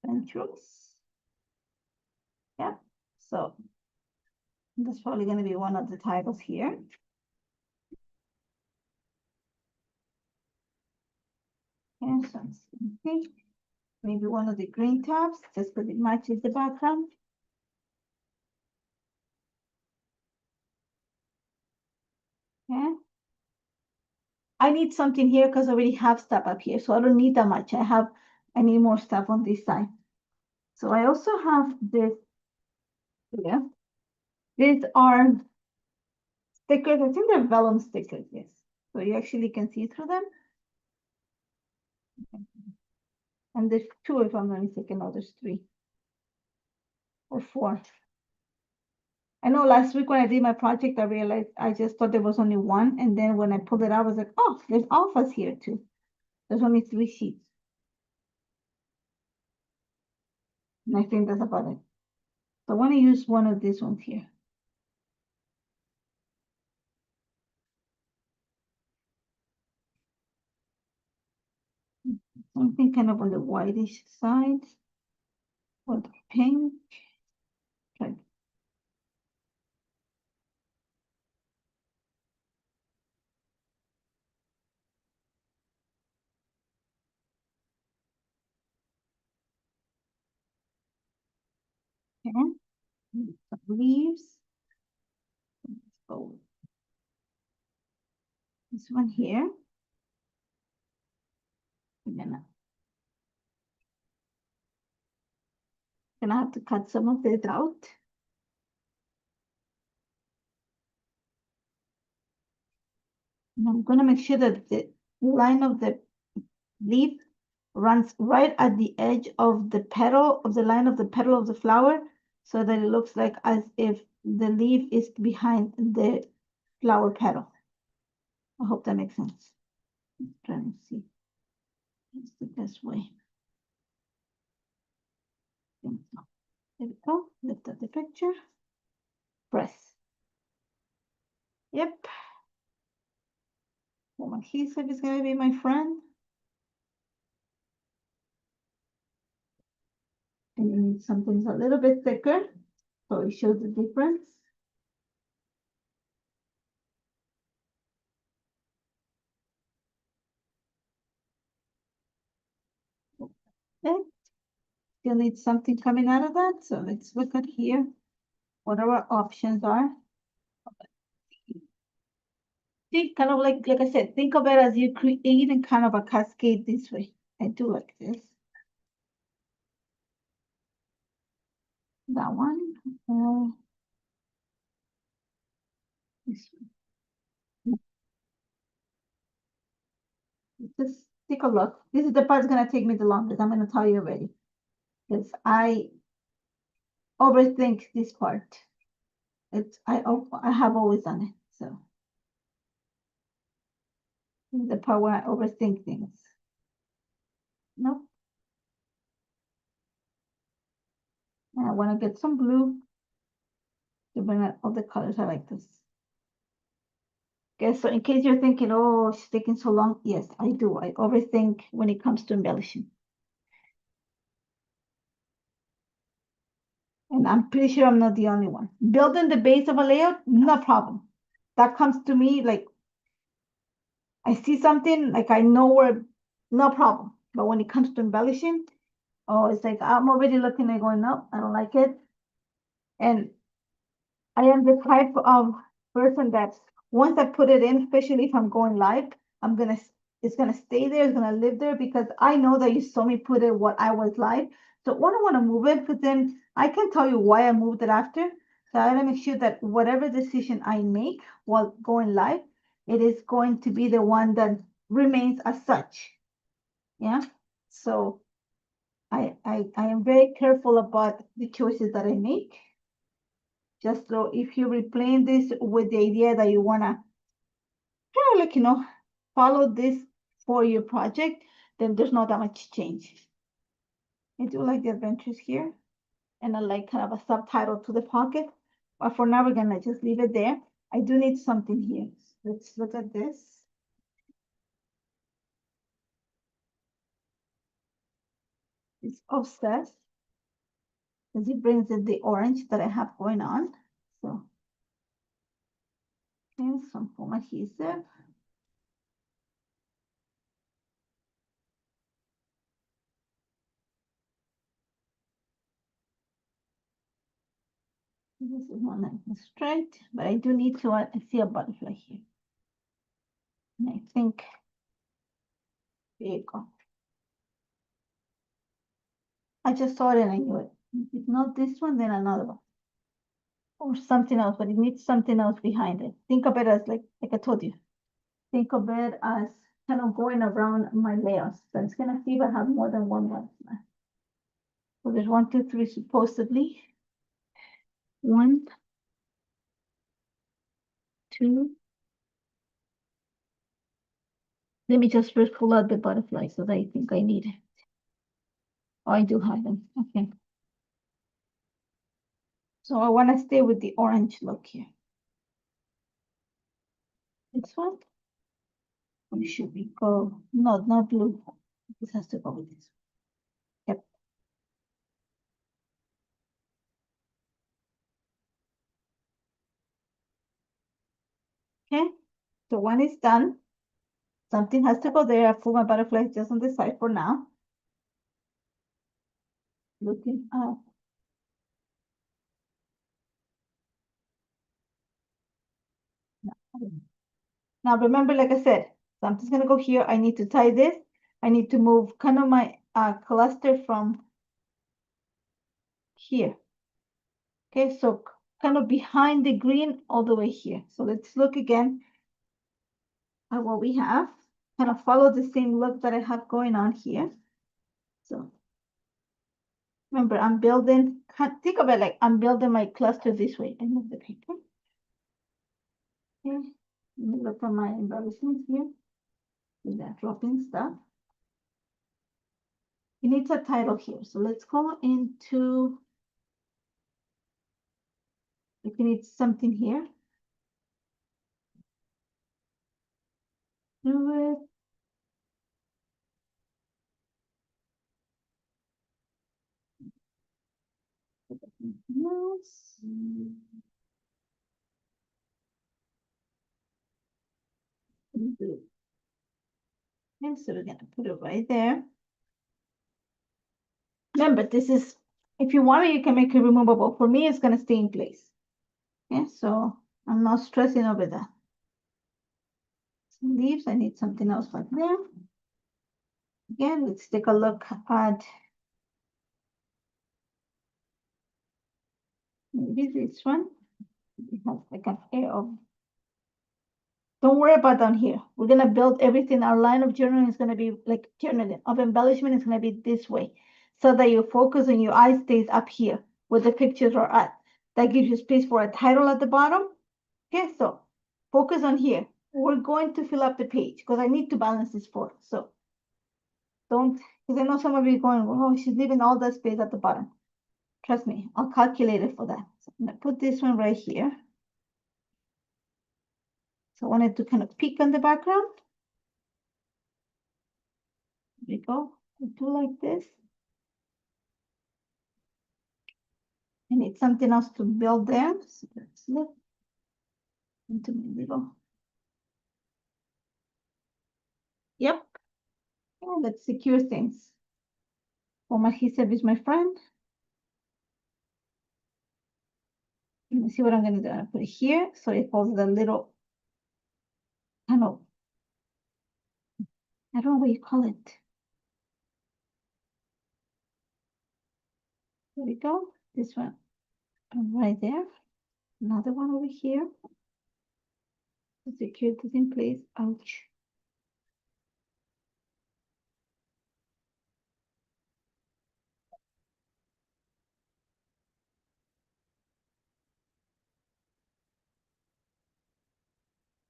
entrance. Yeah. So that's probably going to be one of the titles here. And some pink. Maybe one of the green tabs, just because it matches the background. Okay. I need something here because I already have stuff up here, so I don't need that much. I need more stuff on this side. So I also have this here. These are stickers. I think they're vellum stickers, yes. So you actually can see through them. And there's two, if I'm not mistaken. No, there's three or four. I know last week when I did my project, I realized I just thought there was only one. And then when I pulled it out, I was like, oh, there's alphas here too. There's only 3 sheets. And I think that's about it. So I want to use one of these ones here. Something kind of on the whitish side. Or the pink. Okay. Some leaves. Let's go. This one here. And then I'm gonna have to cut some of this out. And I'm gonna make sure that the line of the leaf runs right at the edge of the petal, of the line of the petal of the flower, so that it looks like as if the leaf is behind the flower petal. I hope that makes sense. I'm trying to see. It's the best way. There we go. Lift up the picture. Press. Yep. Home adhesive is gonna be my friend. And you need something a little bit thicker, so it shows the difference. Okay. Still need something coming out of that, so let's look at here what our options are. Think kind of like I said, think of it as you creating kind of a cascade this way. I do like this. That one. This one. Just take a look. This is the part that's gonna take me the longest. I'm gonna tell you already. Because I overthink this part. I have always done it. So this is the part where I overthink things. Nope. And I want to get some blue to bring out all the colors. I like this. Okay, so in case you're thinking, oh, it's taking so long, yes, I do. I overthink when it comes to embellishing. And I'm pretty sure I'm not the only one. Building the base of a layout, no problem. That comes to me like I see something, like I know where, no problem. But when it comes to embellishing, oh, it's like I'm already looking and going, no, I don't like it. And I am the type of person that once I put it in, especially if I'm going live, it's gonna stay there, it's gonna live there because I know that you saw me put it what I was live. So when I want to move it, because then I can tell you why I moved it after. So I gotta make sure that whatever decision I make while going live, it is going to be the one that remains as such. Yeah. So I am very careful about the choices that I make. Just so if you're replaying this with the idea that you wanna kind of like, follow this for your project, then there's not that much change. I do like the adventures here, and I like kind of a subtitle to the pocket, but for now we're gonna just leave it there. I do need something here. Let's look at this. It's offset, because it brings in the orange that I have going on. So, okay, some foam adhesive. This is one that is straight, but I do need to see a butterfly here. And I think, there you go. I just saw it and I knew it. If not this one, then another one. Or something else, but it needs something else behind it. Think of it as like I told you. Think of it as kind of going around my layers. So it's gonna see if I have more than one. So there's 1, 2, 3 supposedly. 1, 2. Let me just first pull out the butterflies that I think I need. Oh, I do have them. Okay. So I want to stay with the orange look here. This one. Or should we go? No, not blue. This has to go with this. Yep. Okay. So one is done. Something has to go there. I put my butterflies just on the side for now. Looking up. Now remember, like I said, something's gonna go here. I need to tie this. I need to move kind of my cluster from here. Okay, so kind of behind the green all the way here. So let's look again at what we have. Kind of follow the same look that I have going on here. So remember, I'm building, think of it like I'm building my cluster this way. I move the paper. Okay, let me look at my embellishments here. With that dropping stuff. It needs a title here. So let's go into, if you need something here. Do it. Yes. And so we're gonna put it right there. Remember, this is, if you want it, you can make it removable. For me, it's gonna stay in place. Okay, so I'm not stressing over that. Some leaves, I need something else right there. Again, let's take a look at maybe this one. It has like an air of, don't worry about down here. We're gonna build everything. Our line of journaling is gonna be like journaling of embellishment is gonna be this way, so that your focus and your eye stays up here where the pictures are at. That gives you space for a title at the bottom. Okay, so focus on here. We're going to fill up the page because I need to balance this for. So don't, because I know some of you are going, oh, she's leaving all that space at the bottom. Trust me, I'll calculate it for that. So I'm gonna put this one right here. So I wanted to kind of peek on the background. There we go. Do like this. I need something else to build there. So let's look into my little. Yep. Oh, let's secure things. Format adhesive is my friend. Let me see what I'm gonna do. I'm gonna put it here so it holds the little kind of, I don't know what you call it. There we go. This one right there. Another one over here. To secure this in place. Ouch.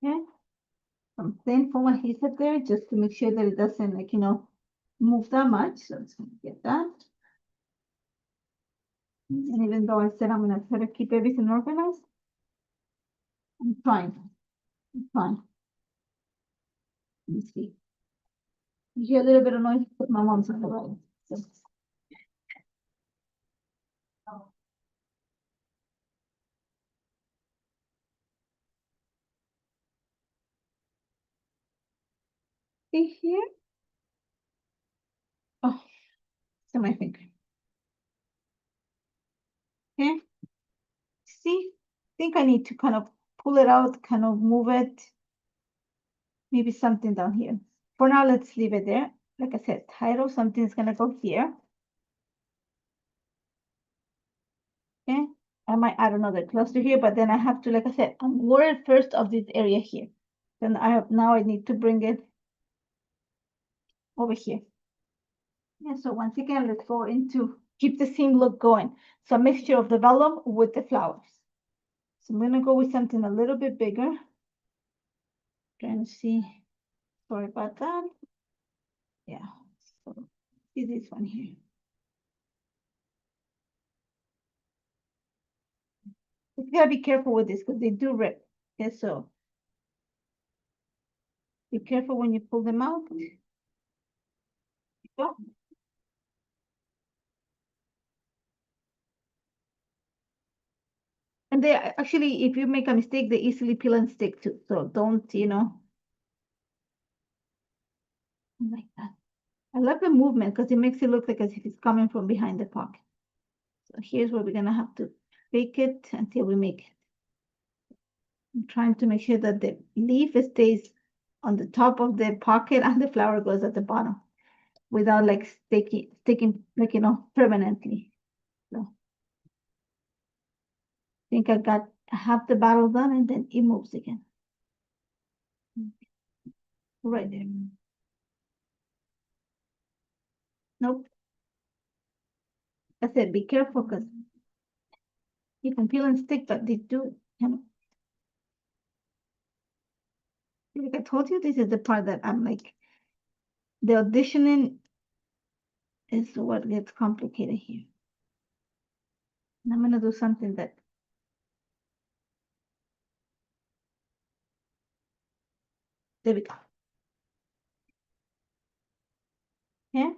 Okay. Some plain foam adhesive there just to make sure that it doesn't, like, move that much. So it's gonna get that. And even though I said I'm gonna try to keep everything organized, I'm trying. I'm trying. Let me see. You hear a little bit of noise, but my mom's on the right. So. See here? Oh, it's on my finger. Okay. See? I think I need to kind of pull it out, kind of move it. maybe something down here. For now, let's leave it there. Like I said, title, something's gonna go here. Okay, I might add another cluster here, but then I have to, like I said, I'm worried first of this area here. Then now I need to bring it over here. Yeah, so once again, let's go into keep the same look going. So a mixture of the vellum with the flowers. So I'm gonna go with something a little bit bigger. Trying to see, sorry about that. Yeah, so see this one here. You gotta be careful with this because they do rip. Okay, so be careful when you pull them out. Oh, and they actually, if you make a mistake, they easily peel and stick too. So don't, like that. I love the movement because it makes it look like as if it's coming from behind the pocket. So here's where we're gonna have to fake it until we make it. I'm trying to make sure that the leaf stays on the top of the pocket and the flower goes at the bottom without like sticking like, permanently. So I think I got half the bottle done and then it moves again. Right there. Nope. I said, be careful because you can peel and stick, but they do, like I told you, this is the part that I'm like, the auditioning is what gets complicated here. And I'm gonna do something that, there we go. Okay.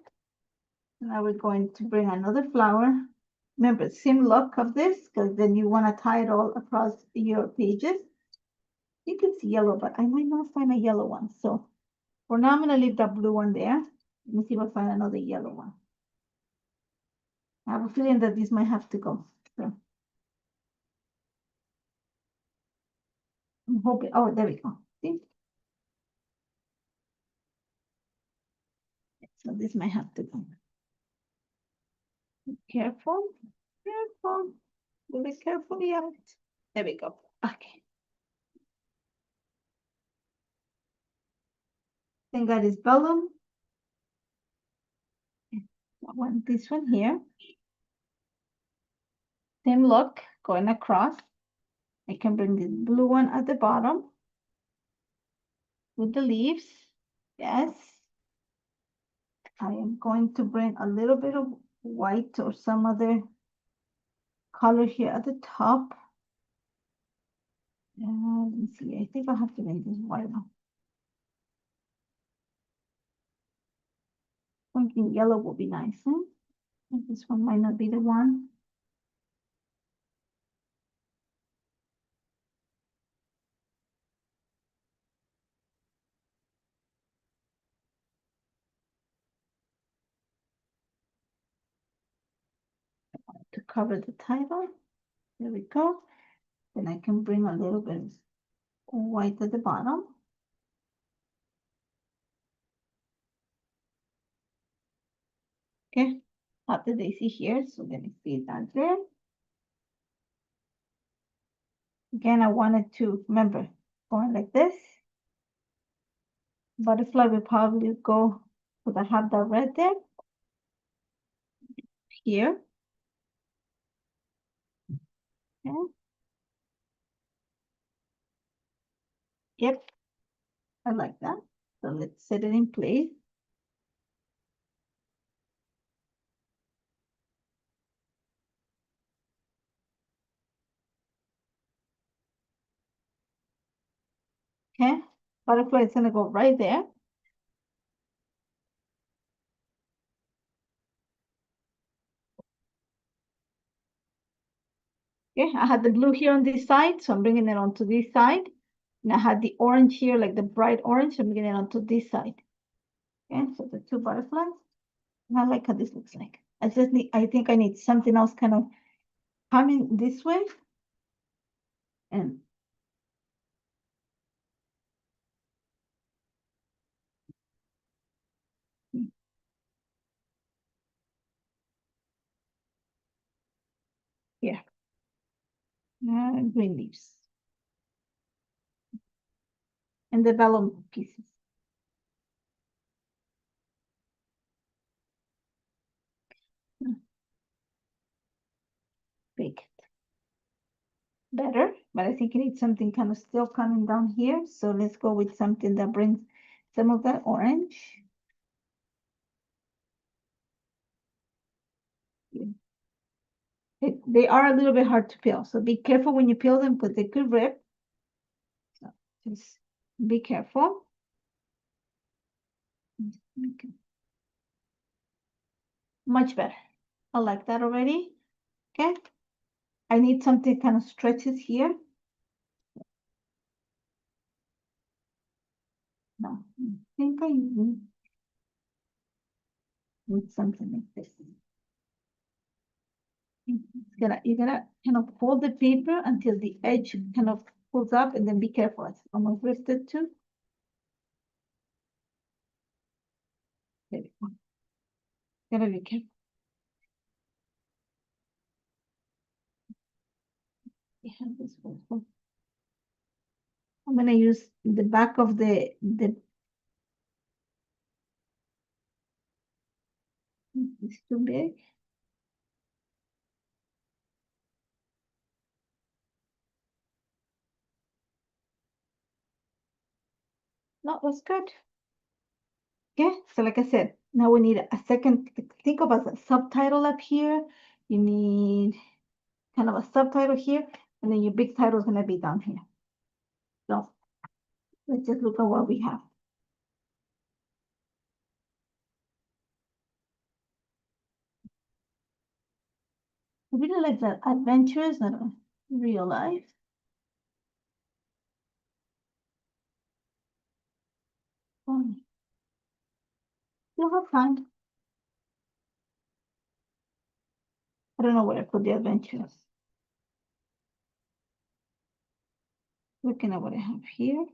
Now we're going to bring another flower. Remember, same look of this, because then you want to tie it all across your pages. You can see yellow, but I might not find a yellow one. So for now, I'm going to leave that blue one there. Let me see if I find another yellow one. I have a feeling that this might have to go. So I'm hoping, oh, there we go. See? So this might have to go. Careful, careful, really carefully out. There we go. Okay. Then got his vellum. I want this one here. Same look going across. I can bring this blue one at the bottom with the leaves. Yes. I am going to bring a little bit of white or some other color here at the top. And let me see, I think I'll have to make this white one. Thinking yellow will be nice. This one might not be the one. To cover the title. There we go. Then I can bring a little bit of white at the bottom. Okay, have the daisy here, so let me see that there. Again, I wanted to remember going like this. Butterfly will probably go, because I have that red there. Here. Okay. Yep, I like that. So let's set it in place. Okay, butterfly is gonna go right there. Okay, I had the blue here on this side, so I'm bringing it onto this side. And I had the orange here, like the bright orange, I'm bringing it onto this side. Okay, so the two butterflies. And I like how this looks like. I think I need something else kind of coming this way. And green leaves. And the vellum pieces. Big. Better, but I think you need something kind of still coming down here. So let's go with something that brings some of that orange. They are a little bit hard to peel, so be careful when you peel them because they could rip. So just be careful. Much better. I like that already. Okay. I need something kind of stretches here. No, I think I need something like this. You're gonna kind of fold the paper until the edge kind of pulls up, and then be careful. It's almost lifted too. There we go. Gotta be careful. We have this one. I'm gonna use the back of the it's too big. No, that's good. Okay, so like I said, now we need a second, think of as a subtitle up here. You need kind of a subtitle here, and then your big title is gonna be down here. So let's just look at what we have. I really like the adventures and real life. You'll have fun. I don't know where I put the adventures. Looking at what I have here.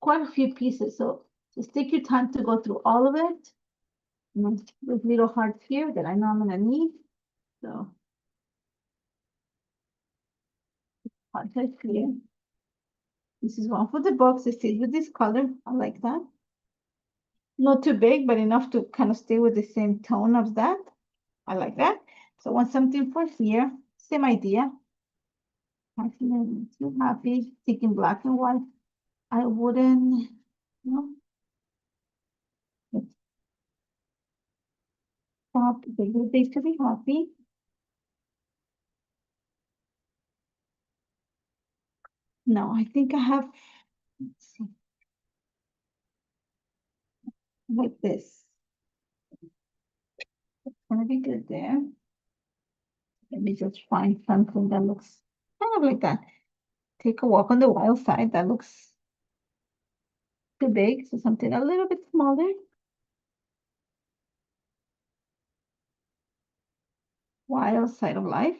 Quite a few pieces, so just take your time to go through all of it. And there's little hearts here that I know I'm gonna need. So hearts here. This is one for the box. It stays with this color. I like that. Not too big, but enough to kind of stay with the same tone of that. I like that. So I want something for here. Same idea. Actually, too happy thinking black and white. I wouldn't, no. Stop. They would they to be happy. No, I think I have, let's see, like this. It's gonna be good there. Let me just find something that looks kind of like that. Take a walk on the wild side. That looks too big, so something a little bit smaller. Wild side of life.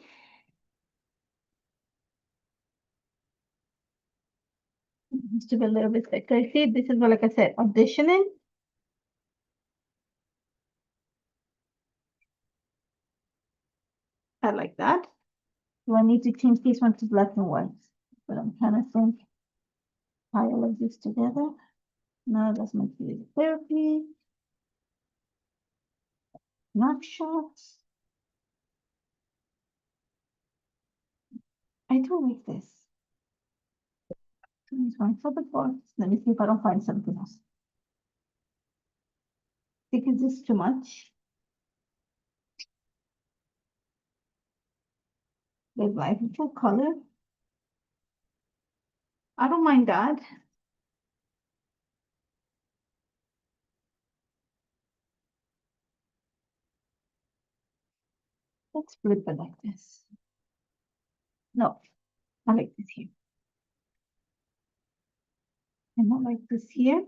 It needs to be a little bit thicker. See, this is what, like I said, auditioning. I like that. Do I need to change this one to black and white? But I'm trying to think how I like this together. No, that's my therapy. Snapshots. I do like this. This one for the box. Let me see if I don't find something else. I think it's just too much. With light full color. I don't mind that. Let's flip it like this. No, I like this here. And I like this here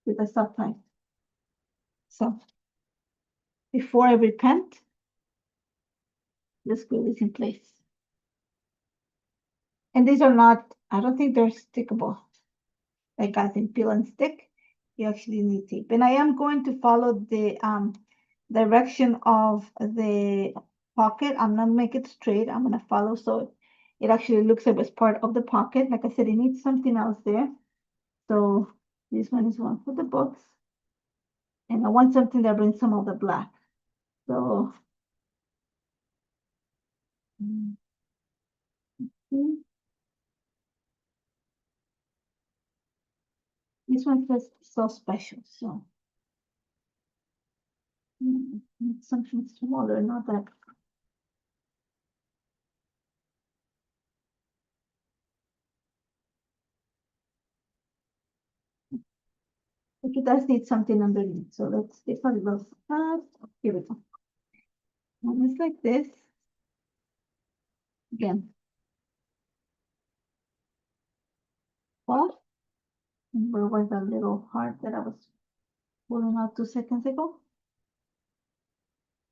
with a subtitle. So before I repent, let's glue this in place. And these are not, I don't think they're stickable. Like as in peel and stick. you actually need tape. And I am going to follow the direction of the pocket. I'm gonna make it straight. I'm gonna follow so it actually looks like it's part of the pocket. Like I said, it needs something else there. So this one is one for the books. And I want something that brings some of the black. So mm, mm, this one feels so special. So it's something smaller, not that. Like it does need something underneath. So let's see if I will. Here we go. One is like this. Again. What? And where was that little heart that I was pulling out 2 seconds ago?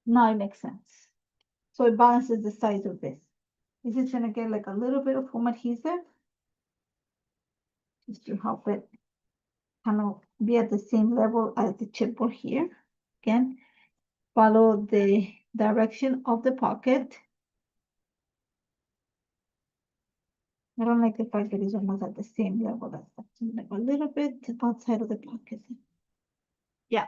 Now it makes sense. So it balances the size of this. This is gonna get like a little bit of foam adhesive just to help it kind of be at the same level as the chipboard here. Again, follow the direction of the pocket. I don't like the fact that it's almost at the same level. That's like a little bit outside of the pocket. Yeah.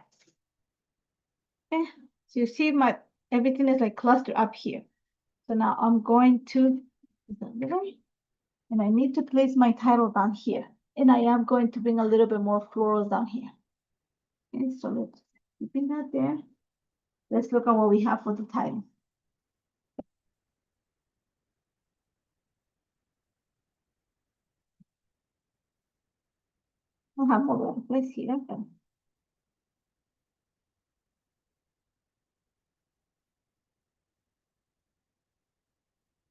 Okay. So you see my everything is like clustered up here. So now I'm going to, and I need to place my title down here. And I am going to bring a little bit more florals down here. Okay, so let's keep that there. Let's look at what we have for the title. I'll have all over the place here. Okay.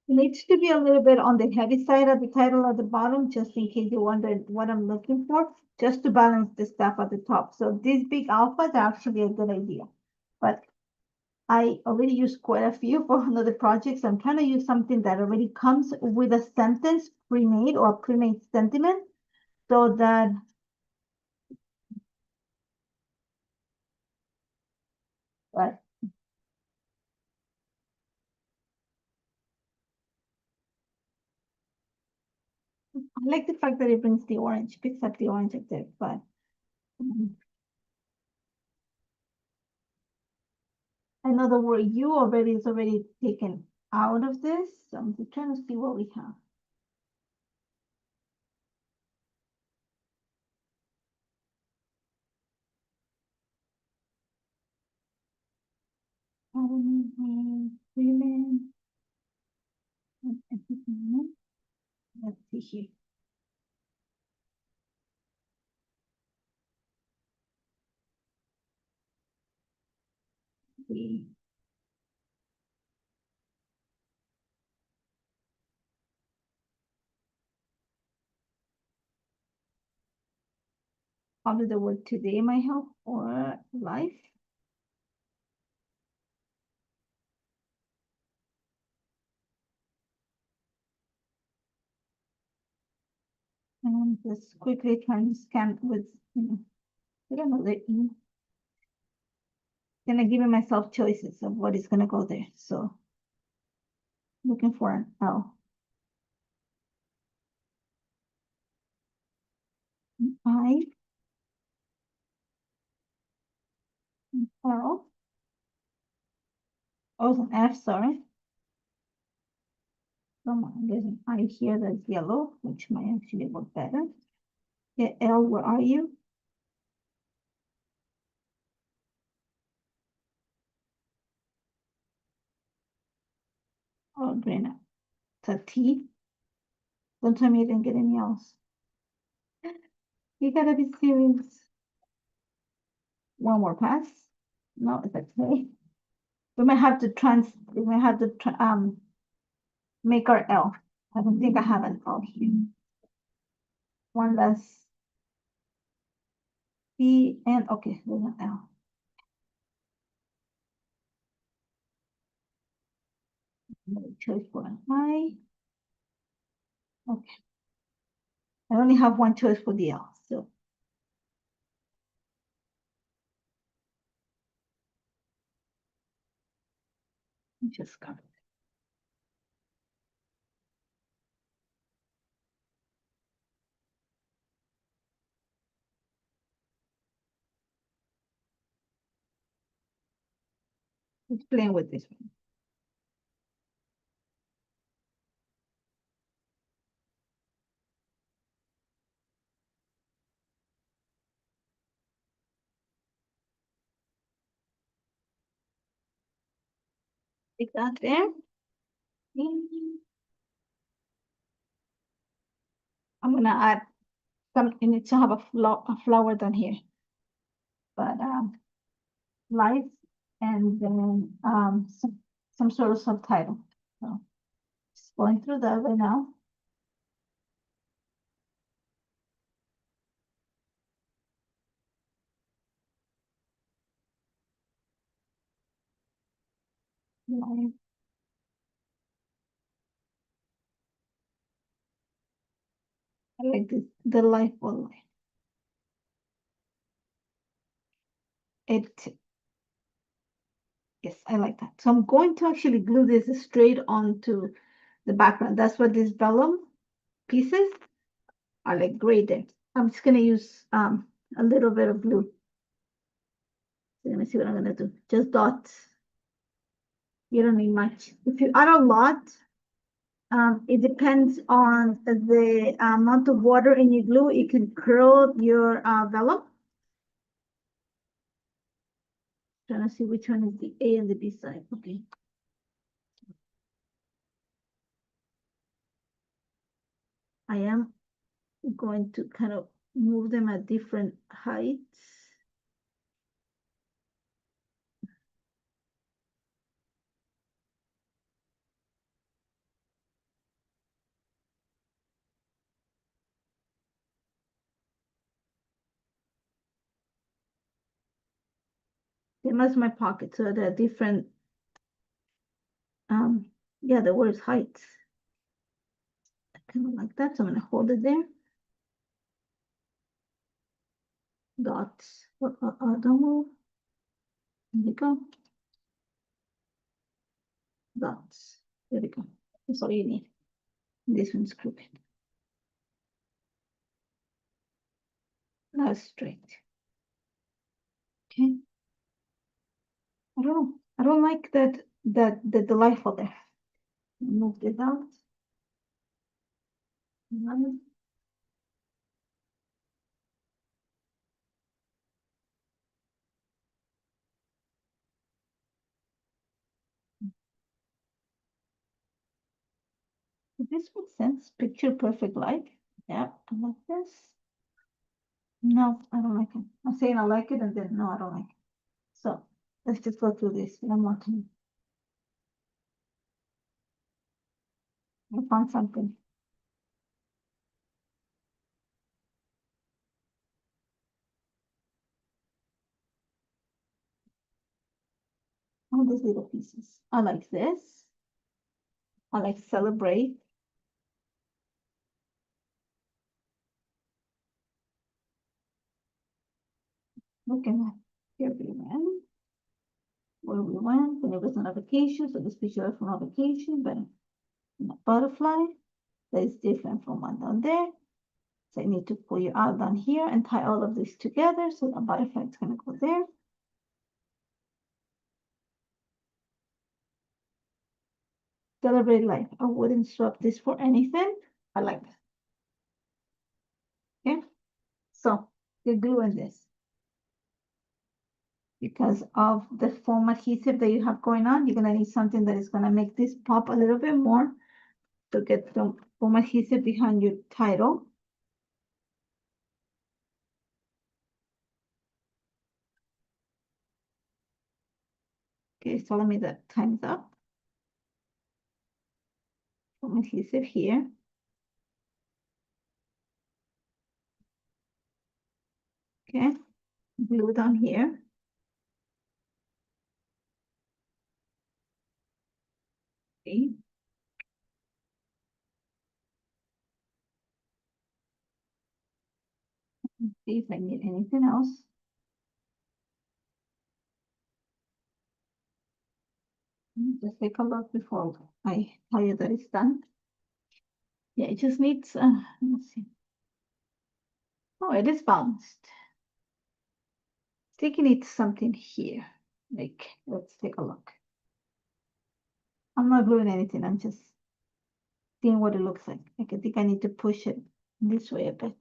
It needs to be a little bit on the heavy side of the title at the bottom, just in case you wonder what I'm looking for, just to balance the stuff at the top. So these big alphas are actually a good idea. But I already used quite a few for another project. So I'm trying to use something that already comes with a sentence pre-made or pre-made sentiment so that right. I like the fact that it brings the orange, picks up the orange up there, but I know the word you already is already taken out of this. So I'm just trying to see what we have. Women. Let's see here. The probably the word today might help or life. And just quickly trying to scan with, I don't know the E. Then I'm giving myself choices of what is gonna go there. So looking for an L. I, L. Oh, it's an F, sorry. Come on, there's an I here that's yellow, which might actually work better. Yeah, L, where are you? Oh, green. It's a T. Don't tell me you didn't get any else. You gotta be serious. One more pass. No, it's okay. We might have to make our L. I don't think I have an L here. One less B and okay, there's an L. Another choice for an I. Okay. I only have one choice for the L, so Just cover. Let's play with this one. Take that there. I'm gonna add some. You need to have a flower down here, but lights and then some sort of subtitle. So just going through that right now. Light. I like this, the light bulb. It, yes, I like that. So I'm going to actually glue this straight onto the background. That's what these vellum pieces are like graded. I'm just gonna use a little bit of glue. So let me see what I'm gonna do. Just dots. You don't need much. If you add a lot, it depends on the amount of water in your glue. It can curl your vellum. Trying to see which one is the A and the B side. Okay. I am going to kind of move them at different heights. Same as my pocket, so they're different. Yeah, the word is heights. Kind of like that. So I'm gonna hold it there. Dots. Don't move. There we go. Dots. There we go. That's all you need. This one's crooked. Now straight. Okay. I don't know. I don't like the delightful there. Move this out. Does this make sense? Picture perfect life. Yeah, I like this. No, I don't like it. I'm saying I like it and then no, I don't like it. So let's just go through this one more time. I found something. All these little pieces. I like this. I like celebrate. Look at that. Here we went. Where we went, and it was on a vacation. So this picture is from a vacation, but a butterfly that is different from one down there. So I need to pull you out down here and tie all of this together. So the butterfly is gonna go there. Celebrate life. I wouldn't swap this for anything. I like that. Okay. So you're gluing this because of the foam adhesive that you have going on. You're gonna need something that is gonna make this pop a little bit more. So get some foam adhesive behind your title. Okay, it's telling me that time's up. Foam adhesive here. Okay, glue down here. Okay. Let's see if I need anything else. Just take a look before I tell you that it's done. Yeah, it just needs, let's see. Oh, it is balanced. I think it needs something here. Like, let's take a look. I'm not gluing anything. I'm just seeing what it looks like. I think I need to push it this way a bit.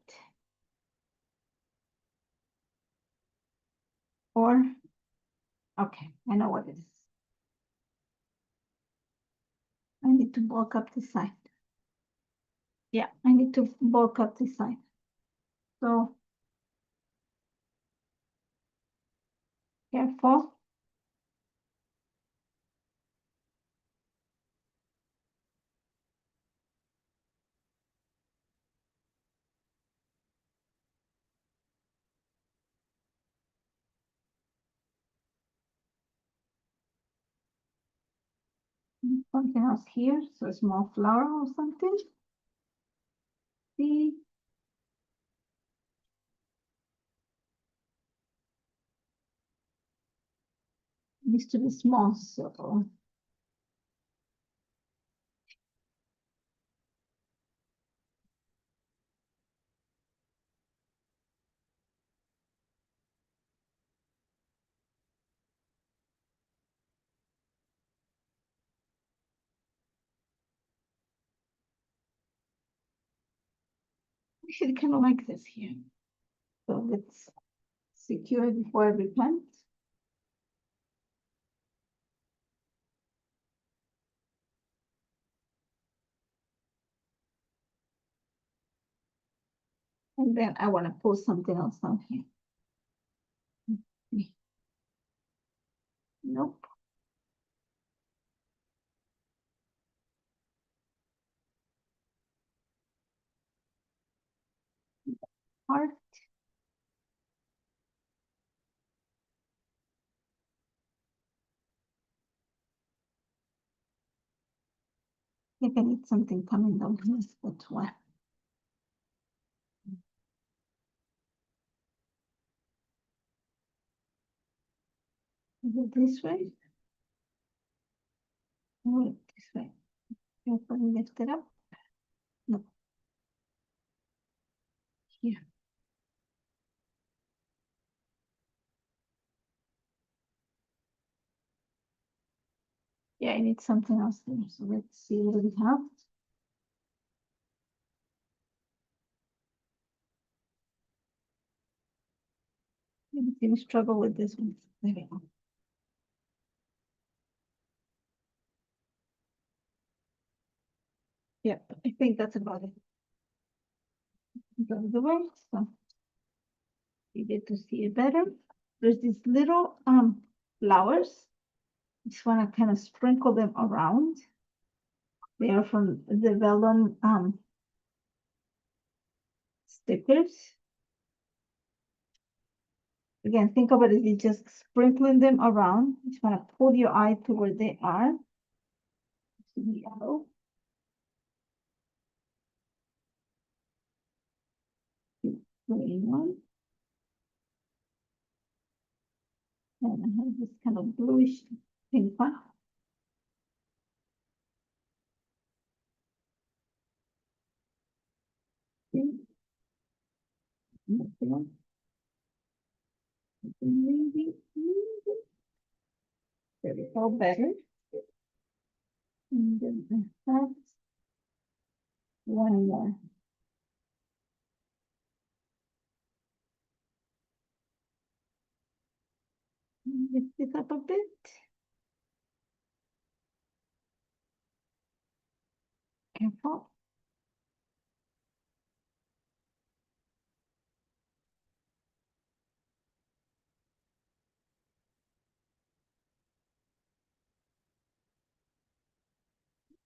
Or, okay, I know what it is. I need to bulk up the side. Yeah, I need to bulk up the side. So, careful. Something else here, so a small flower or something. See, needs to be small, so we should kind of like this here. So let's secure it before every plant. And then I want to pull something else down here. Nope. Heart. I think I need something coming down here. That's why. Is it this way? Or this way? Carefully lift it up. No. Here. Yeah, I need something else there. So let's see what we have. Maybe we struggle with this one. There we go. Yep, I think that's about it. Go the way, so you get to see it better. There's these little flowers. Just want to kind of sprinkle them around. They are from the vellum stickers. Again, think about it, you just sprinkling them around. You just want to pull your eye to where they are. Yellow. Green one. And I have this kind of bluish pink one. Maybe there we go, better. And then I have one more. Lift it up a bit. Careful.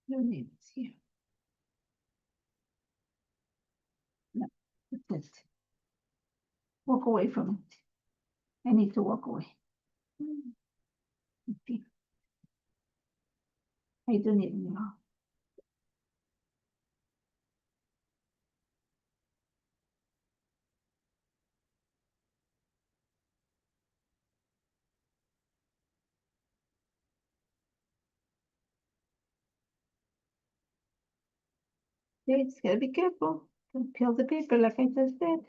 No nails here. No, that's it. Walk away from it. I need to walk away. Okay. I don't need more. You just gotta be careful. Don't peel the paper like I just did.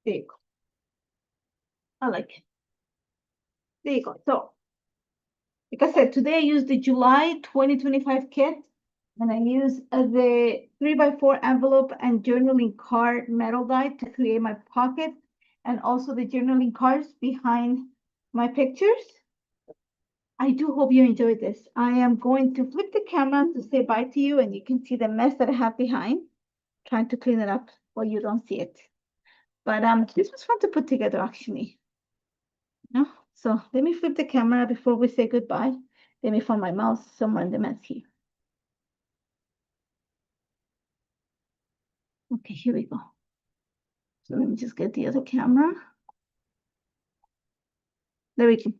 There you go. I like it. There you go. So, like I said, today I used the July 2025 kit, and I used the 3x4 envelope and journaling card metal die to create my pocket, and also the journaling cards behind my pictures. I do hope you enjoyed this. I am going to flip the camera to say bye to you, and you can see the mess that I have behind. Trying to clean it up while you don't see it. But this was fun to put together, actually. No? So let me flip the camera before we say goodbye. Let me find my mouse somewhere in the mess here. Okay, here we go. So let me just get the other camera. There we go.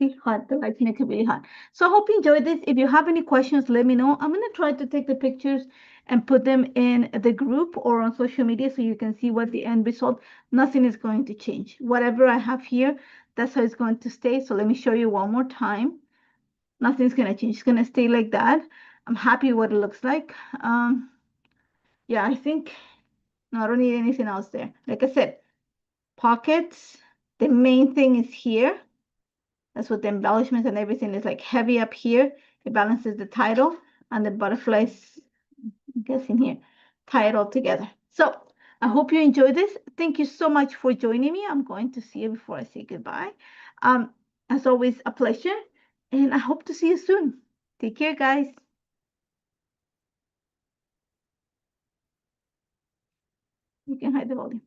It's hot. The lights make it really hot. So I hope you enjoyed this. If you have any questions, let me know. I'm going to try to take the pictures and put them in the group or on social media so you can see what the end result. Nothing is going to change. Whatever I have here, that's how it's going to stay. So let me show you one more time. Nothing's going to change. It's going to stay like that. I'm happy what it looks like. Yeah, I think no, I don't need anything else there. Like I said, pockets. The main thing is here. That's what the embellishments and everything is like heavy up here. It balances the title and the butterflies, I'm guessing here, tie it all together. So I hope you enjoyed this. Thank you so much for joining me. I'm going to see you before I say goodbye. As always, a pleasure. And I hope to see you soon. Take care, guys. You can hide the volume.